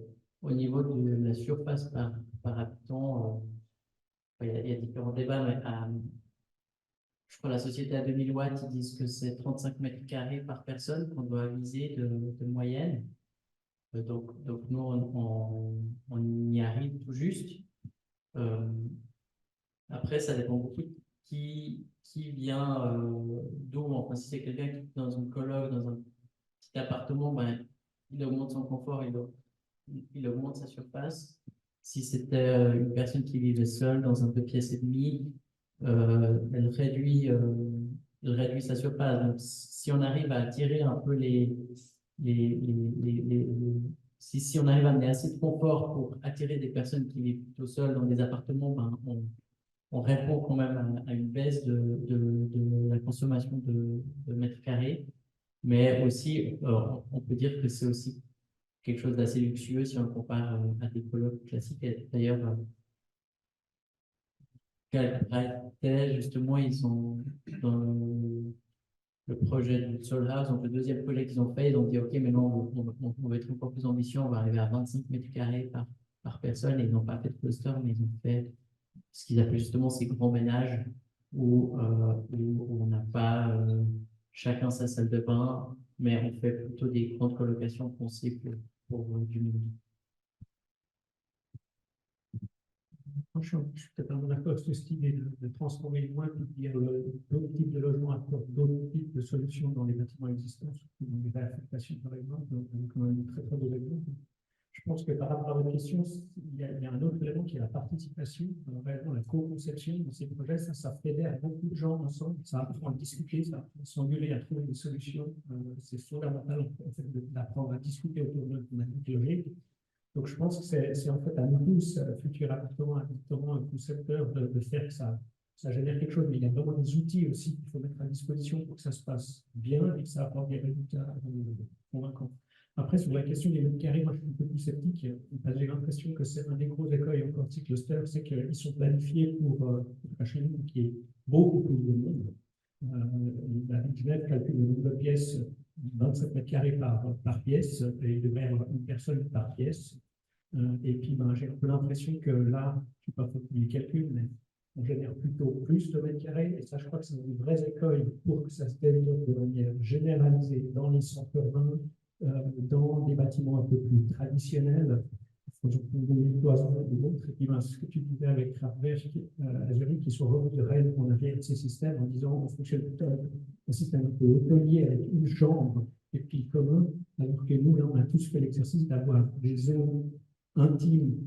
au niveau de la surface par habitant, il y a différents débats, mais je crois la société à 2000 watts, ils disent que c'est 35 mètres carrés par personne qu'on doit viser de moyenne. Donc nous, on y arrive tout juste. Après, ça dépend beaucoup de qui vient d'où. Enfin, si c'est quelqu'un qui est dans une coloc, dans un petit appartement, ben, il augmente son confort, il augmente sa surface. Si c'était une personne qui vivait seule dans un 2 pièces et demie, elle réduit sa surface. Donc, si on arrive à attirer un peu si on arrive à amener assez de confort pour attirer des personnes qui vivent plutôt seules dans des appartements, ben, on répond quand même à une baisse de la consommation de mètres carrés. Mais aussi, on peut dire que c'est aussi quelque chose d'assez luxueux si on le compare à des colocs classiques. D'ailleurs, justement, ils sont dans le projet du Soul House, donc le deuxième projet qu'ils ont fait, ils ont dit ok, maintenant on va être encore plus ambitieux, on va arriver à 25 mètres carrés par personne, et ils n'ont pas fait de cluster, mais ils ont fait ce qu'ils appellent justement ces grands ménages où on n'a pas chacun sa salle de bain, mais on fait plutôt des grandes colocations pensées pour du monde. Moi, je suis totalement d'accord avec cette idée de transformer le moins, puis de dire d'autres types de logements apportent d'autres types de solutions dans les bâtiments existants, surtout dans les réaffectations, par exemple, donc quand même très très beau exemple. Je pense que par rapport à votre question, il y a un autre élément qui est la participation, réellement la co-conception de ces projets. Ça fédère beaucoup de gens ensemble, ça apprend à discuter, ça apprend à s'engueuler, à trouver des solutions. C'est fondamental en fait, d'apprendre à discuter autour de notre théorie. Donc je pense que c'est en fait à nous tous, futurs habitants, concepteurs, de faire que ça génère quelque chose. Mais il y a vraiment des outils aussi qu'il faut mettre à disposition pour que ça se passe bien et que ça apporte des résultats convaincants. Après, sur la question des mètres carrés, moi je suis un peu plus sceptique, parce que j'ai l'impression que c'est un des gros écueils encore de ces clusters, c'est qu'ils sont planifiés pour chez nous, qui est beaucoup plus de monde. La ville de Genève calcule le nombre de pièces, 27 mètres carrés par pièce, et il devrait y avoir une personne par pièce. Et puis, j'ai un peu l'impression que là, je ne sais pas faire les calculs, mais on génère plutôt plus de mètres carrés. Et ça, je crois que c'est une vraie écueil pour que ça se développe de manière généralisée dans les centres urbains, dans des bâtiments un peu plus traditionnels. Il faut donner cloisons ou d'autres. Et puis, ce que tu disais avec Raphaël, Azuri, qui sont revenus en arrière de ces systèmes en disant on fonctionne plutôt avec un système un peu hôtelier avec une chambre et puis commun, alors que nous, là, on a tous fait l'exercice d'avoir des zones intimes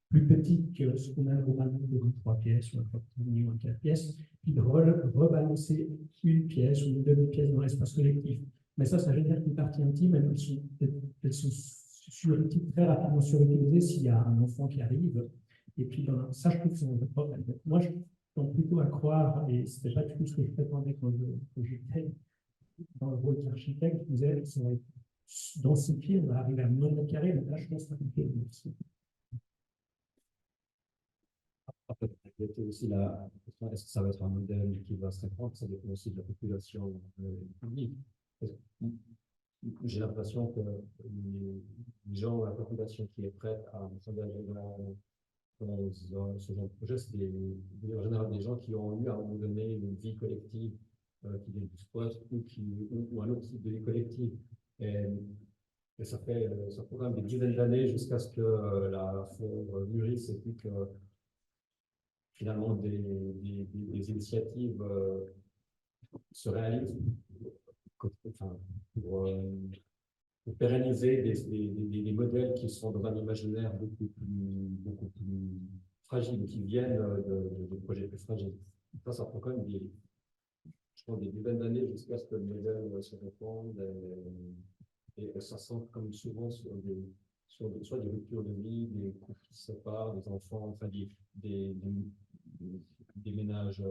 plus petites que ce qu'on a normalement de 3 pièces ou un 4 pièces, puis de rebalancer une pièce ou une demi-pièce dans l'espace collectif. Mais ça génère une partie intime, elles sont très rapidement surutilisées s'il y a un enfant qui arrive. Et puis, ça, je trouve que c'est un vrai problème. Moi, je tends plutôt à croire, et ce n'était pas du tout ce que je prétendais quand j'étais dans le rôle d'architecte, je disais, densifier, on va arriver à moins de mètres carrés, mais là, je pense que c'est compliqué. Il y a aussi la question, est-ce que ça va être un modèle qui va se répandre? Ça dépend aussi de la population publique. J'ai l'impression que les gens, la population qui est prête à s'engager dans ce genre de projet, c'est en général des gens qui ont eu à un moment donné une vie collective qui viennent du squat ou un autre type de vie collective. Et ça prend quand même des dizaines d'années jusqu'à ce que la fonds mûrisse et puis que finalement des initiatives se réalisent pour pérenniser des modèles qui sont dans un imaginaire beaucoup plus fragile, qui viennent de projets plus fragiles. Ça prend quand même je pense, des dizaines d'années jusqu'à ce que le modèle se répande et ça sent comme souvent soit des ruptures de vie, des couples qui se séparent, des enfants, enfin des ménages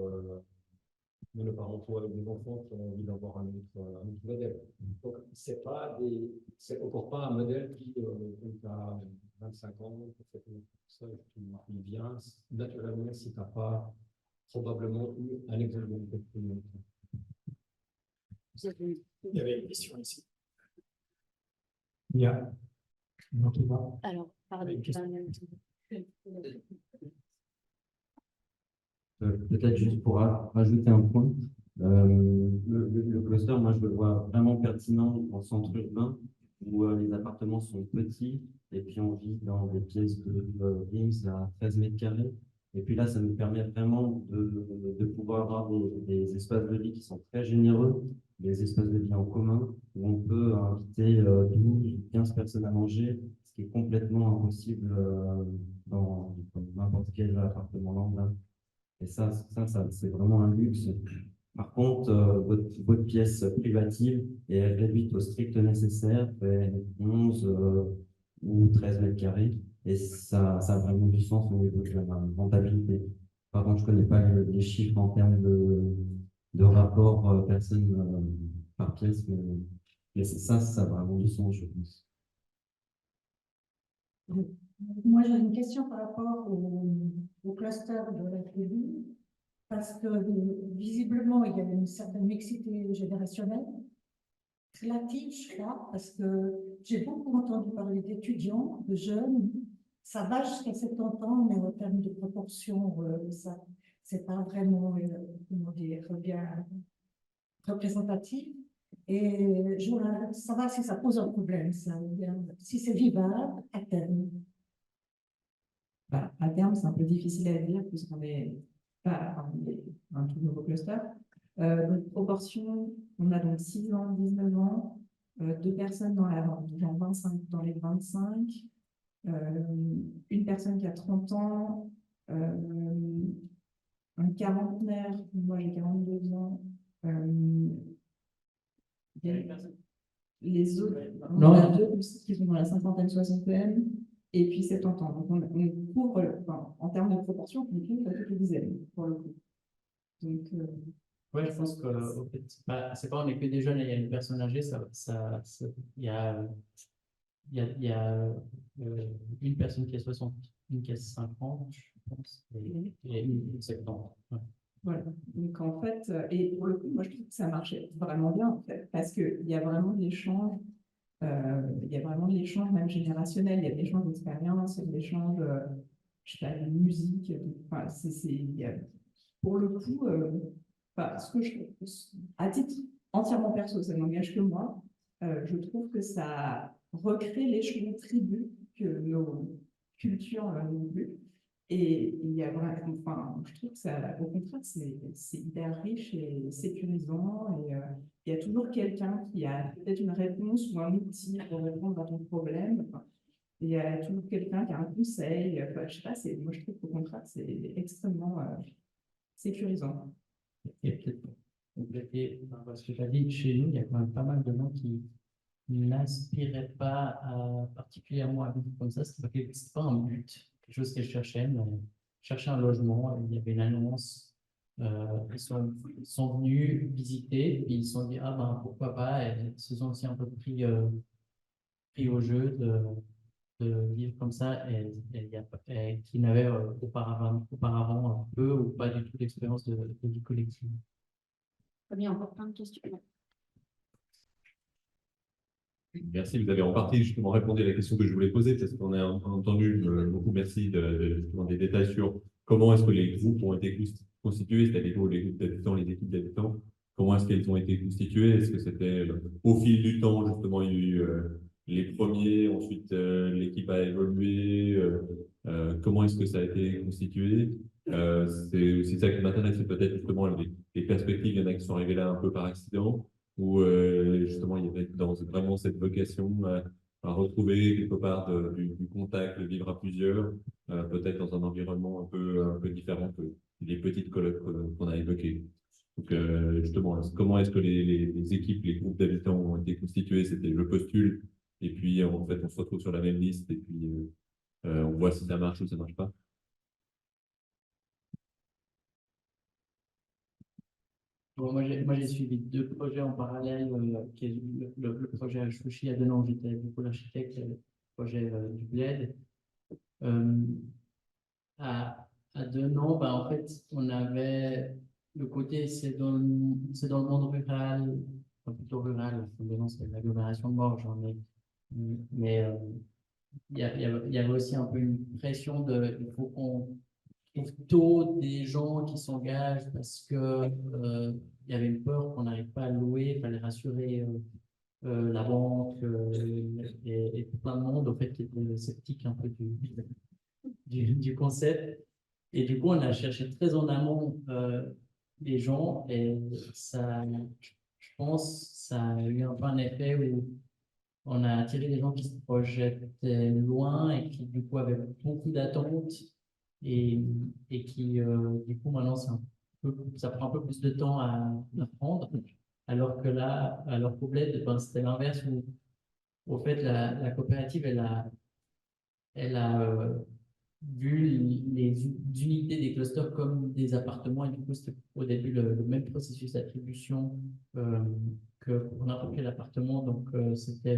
monoparentaux avec des enfants qui ont envie d'avoir un autre modèle. Donc, c'est encore pas un modèle qui, à 25 ans, ça, il vient naturellement si tu n'as pas probablement eu un exemple de Il y avait une question ici. Il y a. Alors, pardon. Peut-être juste pour rajouter un point, le cluster, moi je le vois vraiment pertinent en centre urbain où les appartements sont petits et puis on vit dans des pièces de Reims à 13 mètres carrés. Et puis là, ça nous permet vraiment de pouvoir avoir des espaces de vie qui sont très généreux, des espaces de vie en commun où on peut inviter 12 ou 15 personnes à manger, ce qui est complètement impossible dans n'importe quel appartement lambda. Et ça c'est vraiment un luxe. Par contre, votre pièce privative est réduite au strict nécessaire, fait 11 ou 13 mètres carrés, et ça a vraiment du sens au niveau de la rentabilité. Par contre, je ne connais pas les chiffres en termes de rapport personne par pièce, mais ça a vraiment du sens, je pense. Moi, j'ai une question par rapport au cluster de la tribu, parce que visiblement, il y a une certaine mixité générationnelle, relative, je crois, parce que j'ai beaucoup entendu parler d'étudiants, de jeunes, ça va jusqu'à 70 ans, mais en termes de proportion, ça c'est pas vraiment, comment dire, bien représentatif. Et je voudrais savoir si ça pose un problème, ça, ou bien si c'est vivable à terme. Bah, à terme, c'est un peu difficile à dire puisqu'on n'est pas un tout nouveau cluster. Donc, proportion, on a donc 6 ans, 19 ans, 2 personnes dans dans les 25, une personne qui a 30 ans, un quarantenaire, moi j'ai 42 ans. Il y a les autres, Non. on a 2 qui sont dans la cinquantaine, soixantaine, et puis 70 ans. Donc on couvre, enfin, en termes de proportion, on couvre toutes les dizaines, pour le coup. Donc, Ouais, je pense que au fait, bah, c'est pas on est que des jeunes et il y a une personne âgée, il y a, il y a une personne qui a 60, une qui a 50, je pense, et une qui a 70. Ouais. voilà. Donc en fait, et pour le coup, moi je trouve que ça marchait vraiment bien en fait, parce qu'il y a vraiment de l'échange, il y a vraiment de l'échange même générationnel, il y a de l'échange d'expérience, il y a de l'échange, je sais pas, de musique, enfin, pour le coup, enfin, ce que à titre entièrement perso, ça n'engage que moi, je trouve que ça recrée l'échelon tribu que nos cultures n'ont plus. Et il y a vraiment, enfin, je trouve que ça, au contraire, c'est hyper riche et sécurisant. Et il y a toujours quelqu'un qui a peut-être une réponse ou un outil pour répondre à ton problème. Enfin, et il y a toujours quelqu'un qui a un conseil. Enfin, je sais pas, moi je trouve qu'au contraire, c'est extrêmement sécurisant. Et peut-être pour compléter ce que tu as dit, chez nous, il y a quand même pas mal de gens qui n'aspiraient pas particulièrement à vivre comme ça. C'est pas un but, quelque chose qu'ils cherchaient, mais chercher un logement. Il y avait une annonce, ils sont venus visiter, puis ils se sont dit, ah ben pourquoi pas, et ils se sont aussi un peu pris au jeu de vivre comme ça, et qui n'avaient auparavant peu ou pas du tout d'expérience de vie collective. Très bien, encore plein de questions. Merci, vous avez en partie justement répondu à la question que je voulais poser, parce qu'on a entendu beaucoup, merci, justement des détails sur comment est-ce que les groupes ont été constitués, c'est-à-dire les groupes d'habitants, les équipes d'habitants, comment est-ce qu'elles ont été constituées, est-ce que c'était au fil du temps, justement, il y a eu les premiers, ensuite l'équipe a évolué, comment est-ce que ça a été constitué? C'est aussi ça qui m'intéresse, c'est peut-être justement les perspectives, il y en a qui sont arrivés là un peu par accident, où justement il y avait vraiment cette vocation à retrouver quelque part du contact, de vivre à plusieurs, peut-être dans un environnement un peu différent que les petites colloques qu'on a évoquées. Donc justement, comment est-ce que les équipes, les groupes d'habitants ont été constitués? C'était je postule, et puis en fait on se retrouve sur la même liste, et puis on voit si ça marche ou ça marche pas. Bon, moi, j'ai suivi 2 projets en parallèle, qui est le projet à Chouchi à Denan, j'étais beaucoup l'architecte, et le projet du Bled. À Denan, ben, en fait, on avait le côté, c'est dans le monde rural, enfin, plutôt rural, Denan, c'est l'agglomération de Morges, hein, mais il y avait aussi un peu une pression il faut qu'on trouve tôt des gens qui s'engagent parce que il y avait une peur qu'on n'arrive pas à louer, il fallait rassurer la banque et plein de monde au fait qui était sceptique un peu du concept. Et du coup, on a cherché très en amont les gens et ça, je pense, ça a eu un peu un effet où on a attiré des gens qui se projetaient loin et qui du coup avaient beaucoup d'attentes et qui du coup maintenant ça prend un peu plus de temps à prendre, alors que là, à leur problème, ben, c'était l'inverse où au fait la coopérative elle a vu les unités des clusters comme des appartements, et du coup c'était au début le même processus d'attribution que pour n'importe quel appartement. Donc c'était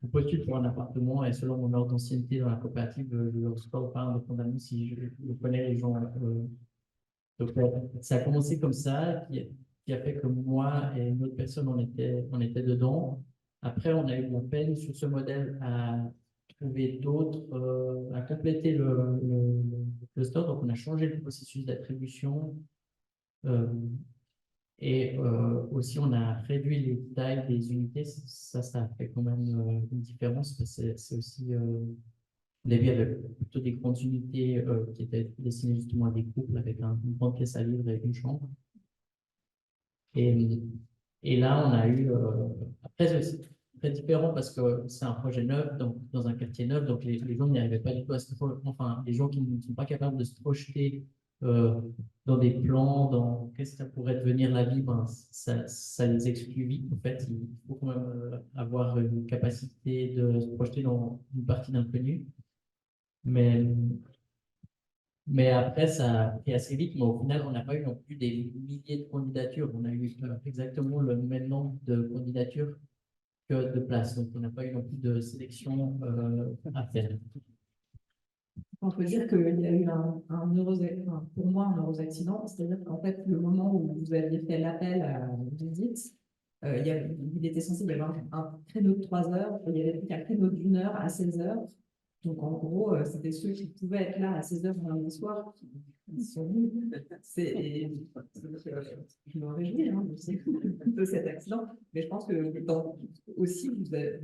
je postule pour un appartement et selon mon ordre d'ancienneté dans la coopérative, je ne reçois pas indépendamment si je connais les gens. Donc, ça a commencé comme ça, qui a fait que moi et une autre personne, on était dedans. Après, on a eu de la peine sur ce modèle à trouver d'autres, à compléter le cluster. Donc, on a changé le processus d'attribution. Et aussi, on a réduit les tailles des unités. Ça a fait quand même une différence. C'est aussi, au début, il y avait plutôt des grandes unités qui étaient destinées justement à des couples avec une grande pièce à vivre et une chambre. Et là, on a eu, après, c'est aussi très différent parce que c'est un projet neuf dans un quartier neuf, donc les gens n'y arrivaient pas du tout à se enfin, les gens qui ne sont pas capables de se projeter dans des plans, dans qu'est-ce que ça pourrait devenir la vie, ben, ça les exclut vite. En fait, il faut quand même avoir une capacité de se projeter dans une partie d'inconnu. Mais après, ça a pris assez vite, mais au final, on n'a pas eu non plus des milliers de candidatures. On a eu exactement le même nombre de candidatures que de places. Donc, on n'a pas eu non plus de sélection à faire. On peut dire qu'il y a eu pour moi, un heureux accident. C'est-à-dire qu'en fait, le moment où vous aviez fait l'appel à la visite, il était censé y avoir un créneau de 3 heures, il n'y avait plus qu'un créneau d'1 heure à 16 heures. Donc, en gros, c'était ceux qui pouvaient être là à 16 heures lundi soir qui sont venus. Je me réjouis de cet accident, mais je pense que aussi, vous avez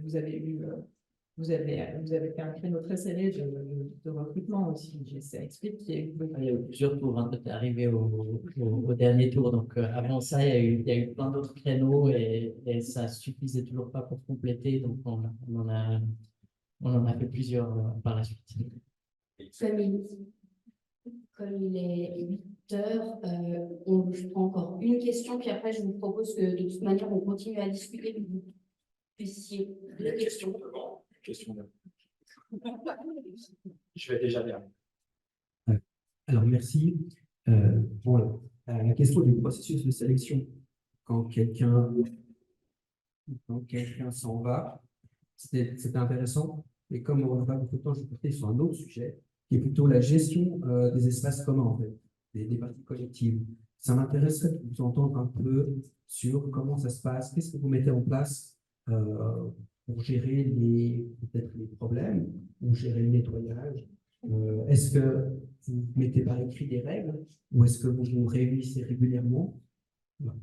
fait un créneau très serré de recrutement aussi. Ça explique qu'il y a eu plusieurs tours. Hein, tu es arrivé au dernier tour. Donc, avant ça, il y a eu plein d'autres créneaux et ça ne suffisait toujours pas pour compléter. Donc, on en a fait plusieurs par la suite. Comme il est 8 heures, je prends encore une question, puis après, je vous propose que de toute manière, on continue à discuter, que vous puissiez. La question devant. Je vais déjà bien. Alors, merci. Bon, la question du processus de sélection, quand quelqu'un s'en va, c'était intéressant. Et comme on n'a pas beaucoup de temps, je vais porter sur un autre sujet, qui est plutôt la gestion des espaces communs, en fait, des parties collectives. Ça m'intéresserait de vous entendre un peu sur comment ça se passe, qu'est-ce que vous mettez en place pour gérer peut-être les problèmes ou gérer le nettoyage. Est-ce que vous mettez par écrit des règles ou est-ce que vous vous réunissez régulièrement? Voilà.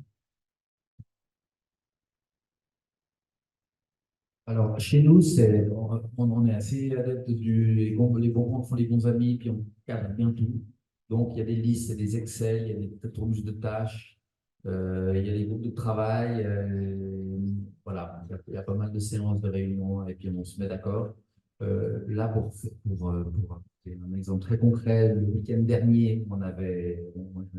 Alors, chez nous, on est assez adepte les bons comptes font les bons amis, puis on cadre bien tout. Donc, il y a des listes, il y a des Excel, il y a des tournus de tâches, il y a des groupes de travail. Voilà, il y a pas mal de séances de réunions et puis on se met d'accord. Là, pour un exemple très concret, le week-end dernier, on avait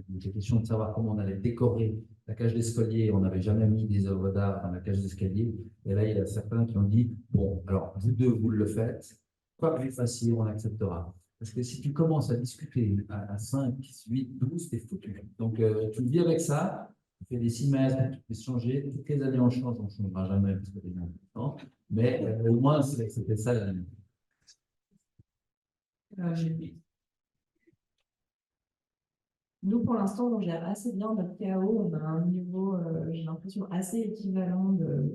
des questions de savoir comment on allait décorer la cage d'escalier. On n'avait jamais mis des œuvres d'art dans la cage d'escalier. Et là, il y a certains qui ont dit, bon, alors, vous deux, vous le faites. Quoi que vous fassiez, on acceptera. Parce que si tu commences à discuter à 5, 8, 12, t'es foutu. Donc, tu vis avec ça, tu fais des 6 mètres, tu peux changer. Toutes les années, on change, on ne changera jamais parce que les gens ont le temps. Mais au moins, c'était ça la limite. Nous, pour l'instant, on gère assez bien notre KO. On a un niveau, j'ai l'impression, assez équivalent de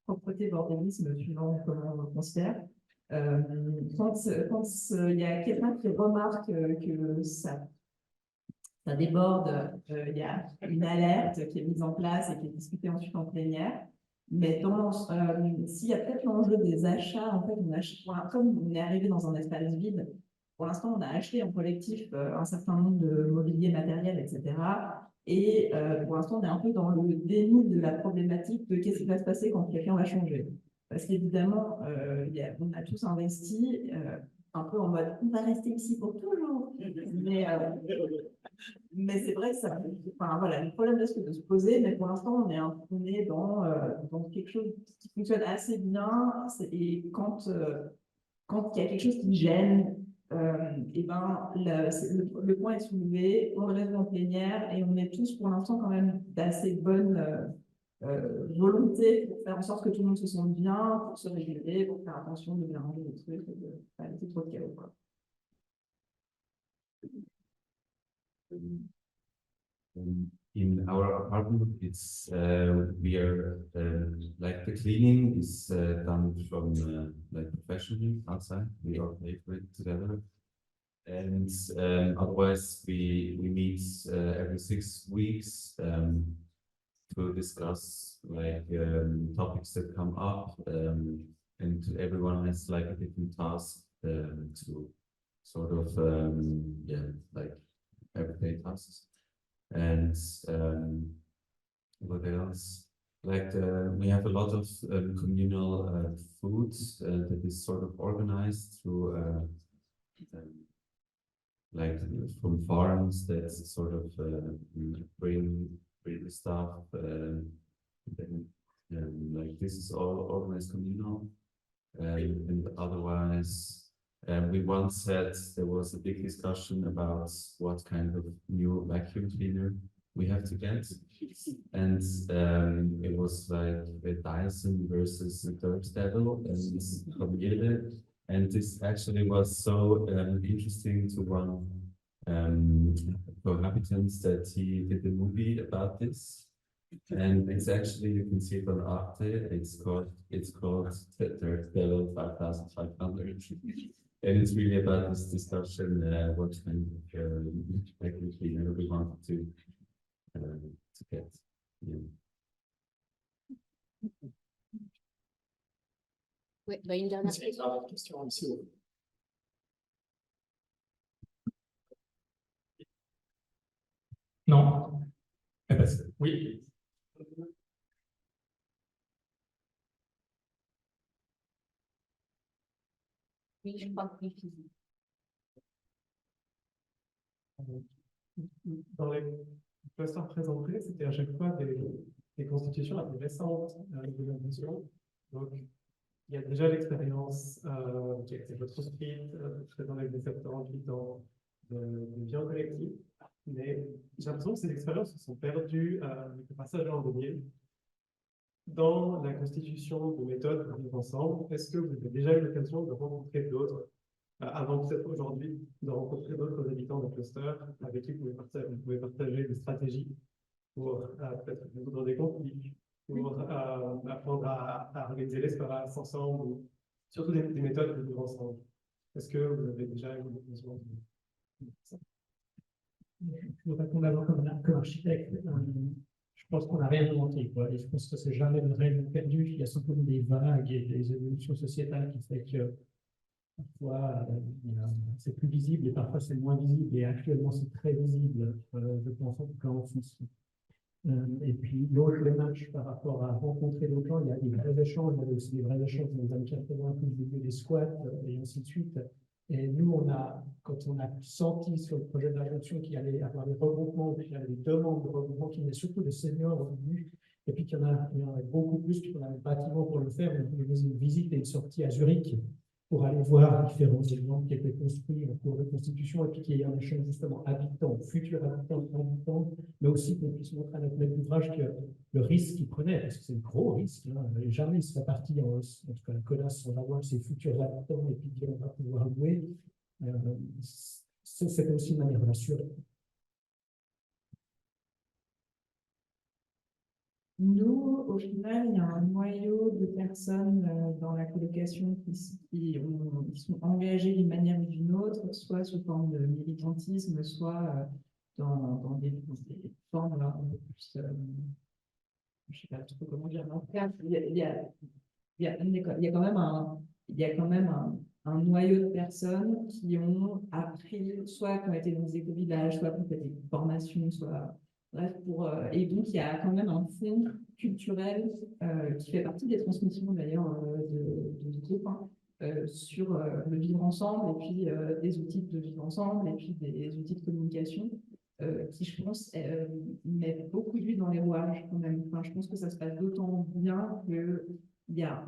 propreté bordélisme, suivant comment on le considère. Quand il y a quelqu'un qui remarque que ça déborde, il y a une alerte qui est mise en place et qui est discutée ensuite en plénière. Mais s'il y a peut-être l'enjeu des achats, en fait, comme on est arrivé dans un espace vide, pour l'instant, on a acheté en collectif un certain nombre de mobilier matériel, etc. Et pour l'instant, on est un peu dans le déni de la problématique de qu'est-ce qui va se passer quand quelqu'un va changer. Parce qu'évidemment, on a tous investi un peu en mode on va rester ici pour toujours. Mais c'est vrai, voilà, le problème risque de se poser, mais pour l'instant, on est dans quelque chose qui fonctionne assez bien. Et quand il y a quelque chose qui gêne, le point est soulevé, on le résout en plénière et on est tous pour l'instant quand même d'assez bonne volonté pour faire en sorte que tout le monde se sente bien, pour se réguler, pour faire attention de bien ranger les trucs et de ne pas laisser trop de chaos, quoi. In our apartment, it's we are like the cleaning is done from like professionally outside. We all pay for it together, And otherwise, we meet every 6 weeks to discuss like topics that come up, and everyone has like a different task to sort of yeah, like everyday tasks. And what else? Like we have a lot of communal food that is sort of organized through like from farms that sort of bring the stuff. Then like this is all organized communal, and otherwise we once had there was a big discussion about what kind of new vacuum cleaner we have to get, and it was like the Dyson versus the Dirt Devil and from Yale. And this actually was so interesting to one cohabitants that he did a movie about this. And it's actually, you can see it on Arte, it's called The Dirt Devil 5500. And it's really about this discussion, what kind of vacuum cleaner we wanted to get. Yeah. Oui, bah une dernière C'est une dernière question aussi. Ouais. Non. Eh ben, oui. Oui, je crois que oui. Dans les clusters présentés, c'était à chaque fois des constitutions assez récentes de l'invention. Donc, il y a déjà l'expérience qui a été retranscrite très dans les 78 ans de bien collectif, mais j'ai l'impression que ces expériences se sont perdues avec le passage en ligne. Dans la constitution de méthodes pour vivre ensemble, est-ce que vous avez déjà eu l'occasion de rencontrer d'autres, avant peut-être aujourd'hui, de rencontrer d'autres habitants de clusters avec qui vous pouvez partager des stratégies pour peut-être résoudre des conflits, pour apprendre à organiser l'espace ensemble, ou surtout des méthodes de vivre ensemble. Est-ce que vous avez déjà eu l'occasion de ça? Je vous réponds d'abord comme architecte. Je pense qu'on n'a rien inventé, quoi. Et je pense que c'est jamais vraiment perdu. Il y a simplement des vagues et des évolutions sociétales qui fait que parfois c'est plus visible et parfois c'est moins visible. Et actuellement c'est très visible, je pense en tout cas en France. Et puis l'autre démarche par rapport à rencontrer d'autres gens, il y a des vrais échanges, il y a aussi des vrais échanges dans les années 80, des squats et ainsi de suite. Et nous, quand on a senti sur le projet d'injonction qu'il allait y avoir des regroupements, qu'il y avait des demandes de regroupement, qu'il y avait surtout des seniors au début, et puis qu'il y en avait beaucoup plus, puis qu'on avait le bâtiment pour le faire, on a fait une visite et une sortie à Zurich pour aller voir différents exemples qui étaient construits en cours de constitution, et puis qu'il y ait un échange justement habitants, futurs habitants, mais aussi qu'on puisse montrer à notre maître d'ouvrage que le risque qu'il prenait, parce que c'est un gros risque, hein, jamais il serait parti, en tout cas la connasse, on va voir ses futurs habitants et puis dire on va pouvoir louer. C'est aussi une manière de l'assurer. Nous, au final, il y a un noyau de personnes dans la colocation qui sont engagées d'une manière ou d'une autre, soit sous forme de militantisme, soit dans des formes un peu plus, je ne sais pas trop comment dire, mais en tout cas, il y a quand même un noyau de personnes qui ont appris, soit qui ont été dans des éco-villages, soit qui ont fait des formations, soit... Bref, et donc il y a quand même un fond culturel qui fait partie des transmissions d'ailleurs de groupe, sur le vivre ensemble, et puis des outils de vivre ensemble, et puis des outils de communication qui, je pense, mettent beaucoup d'huile dans les rouages quand même. Enfin, je pense que ça se passe d'autant bien qu'il y a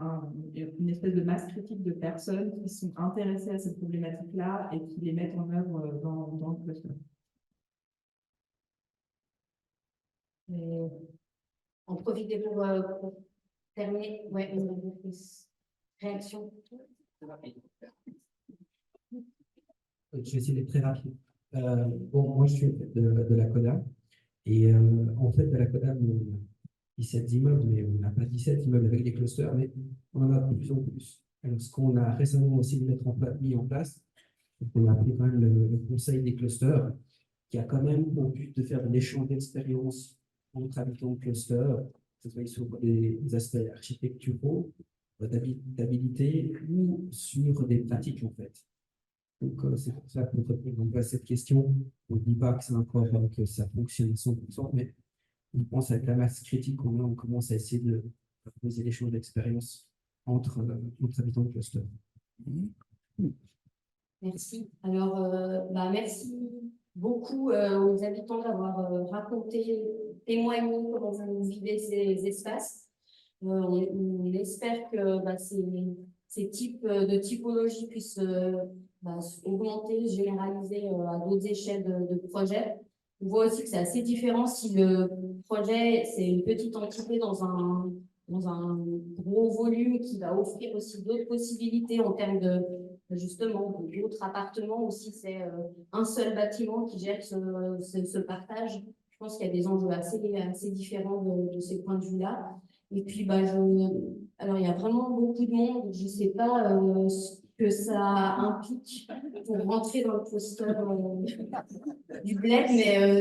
une espèce de masse critique de personnes qui sont intéressées à cette problématique-là et qui les mettent en œuvre dans le cluster. En profiter pour terminer. Ouais, une réaction. Je vais essayer d'être très rapide. Bon, moi je suis de la CODA, et en fait de la CODA, on a 17 immeubles, mais on n'a pas 17 immeubles avec des clusters, mais on en a de plus en plus. Alors, ce qu'on a récemment aussi mis en place, Donc, on a appelé quand même le conseil des clusters, qui a quand même pour but de faire de l'échange d'expériences entre habitants de clusters, que ce soit sur des aspects architecturaux, d'habilité ou sur des pratiques en fait. Donc, c'est pour ça qu'on répond à cette question. On ne dit pas que c'est encore que ça fonctionne à 100%, mais on pense avec la masse critique on commence à essayer de poser l'échange d'expériences entre habitants de cluster. Merci. Alors, merci beaucoup aux habitants d'avoir raconté, témoigné comment vous vivez ces espaces. On espère que ces types de typologies puissent augmenter, généraliser à d'autres échelles de projets. On voit aussi que c'est assez différent si le projet, c'est une petite entité dans un gros volume qui va offrir aussi d'autres possibilités en termes justement d'autres appartements, ou si c'est un seul bâtiment qui gère ce partage. Je pense qu'il y a des enjeux assez différents de ces points de vue-là. Et puis, alors, il y a vraiment beaucoup de monde. Je ne sais pas ce que ça implique pour rentrer dans le cluster du bled, mais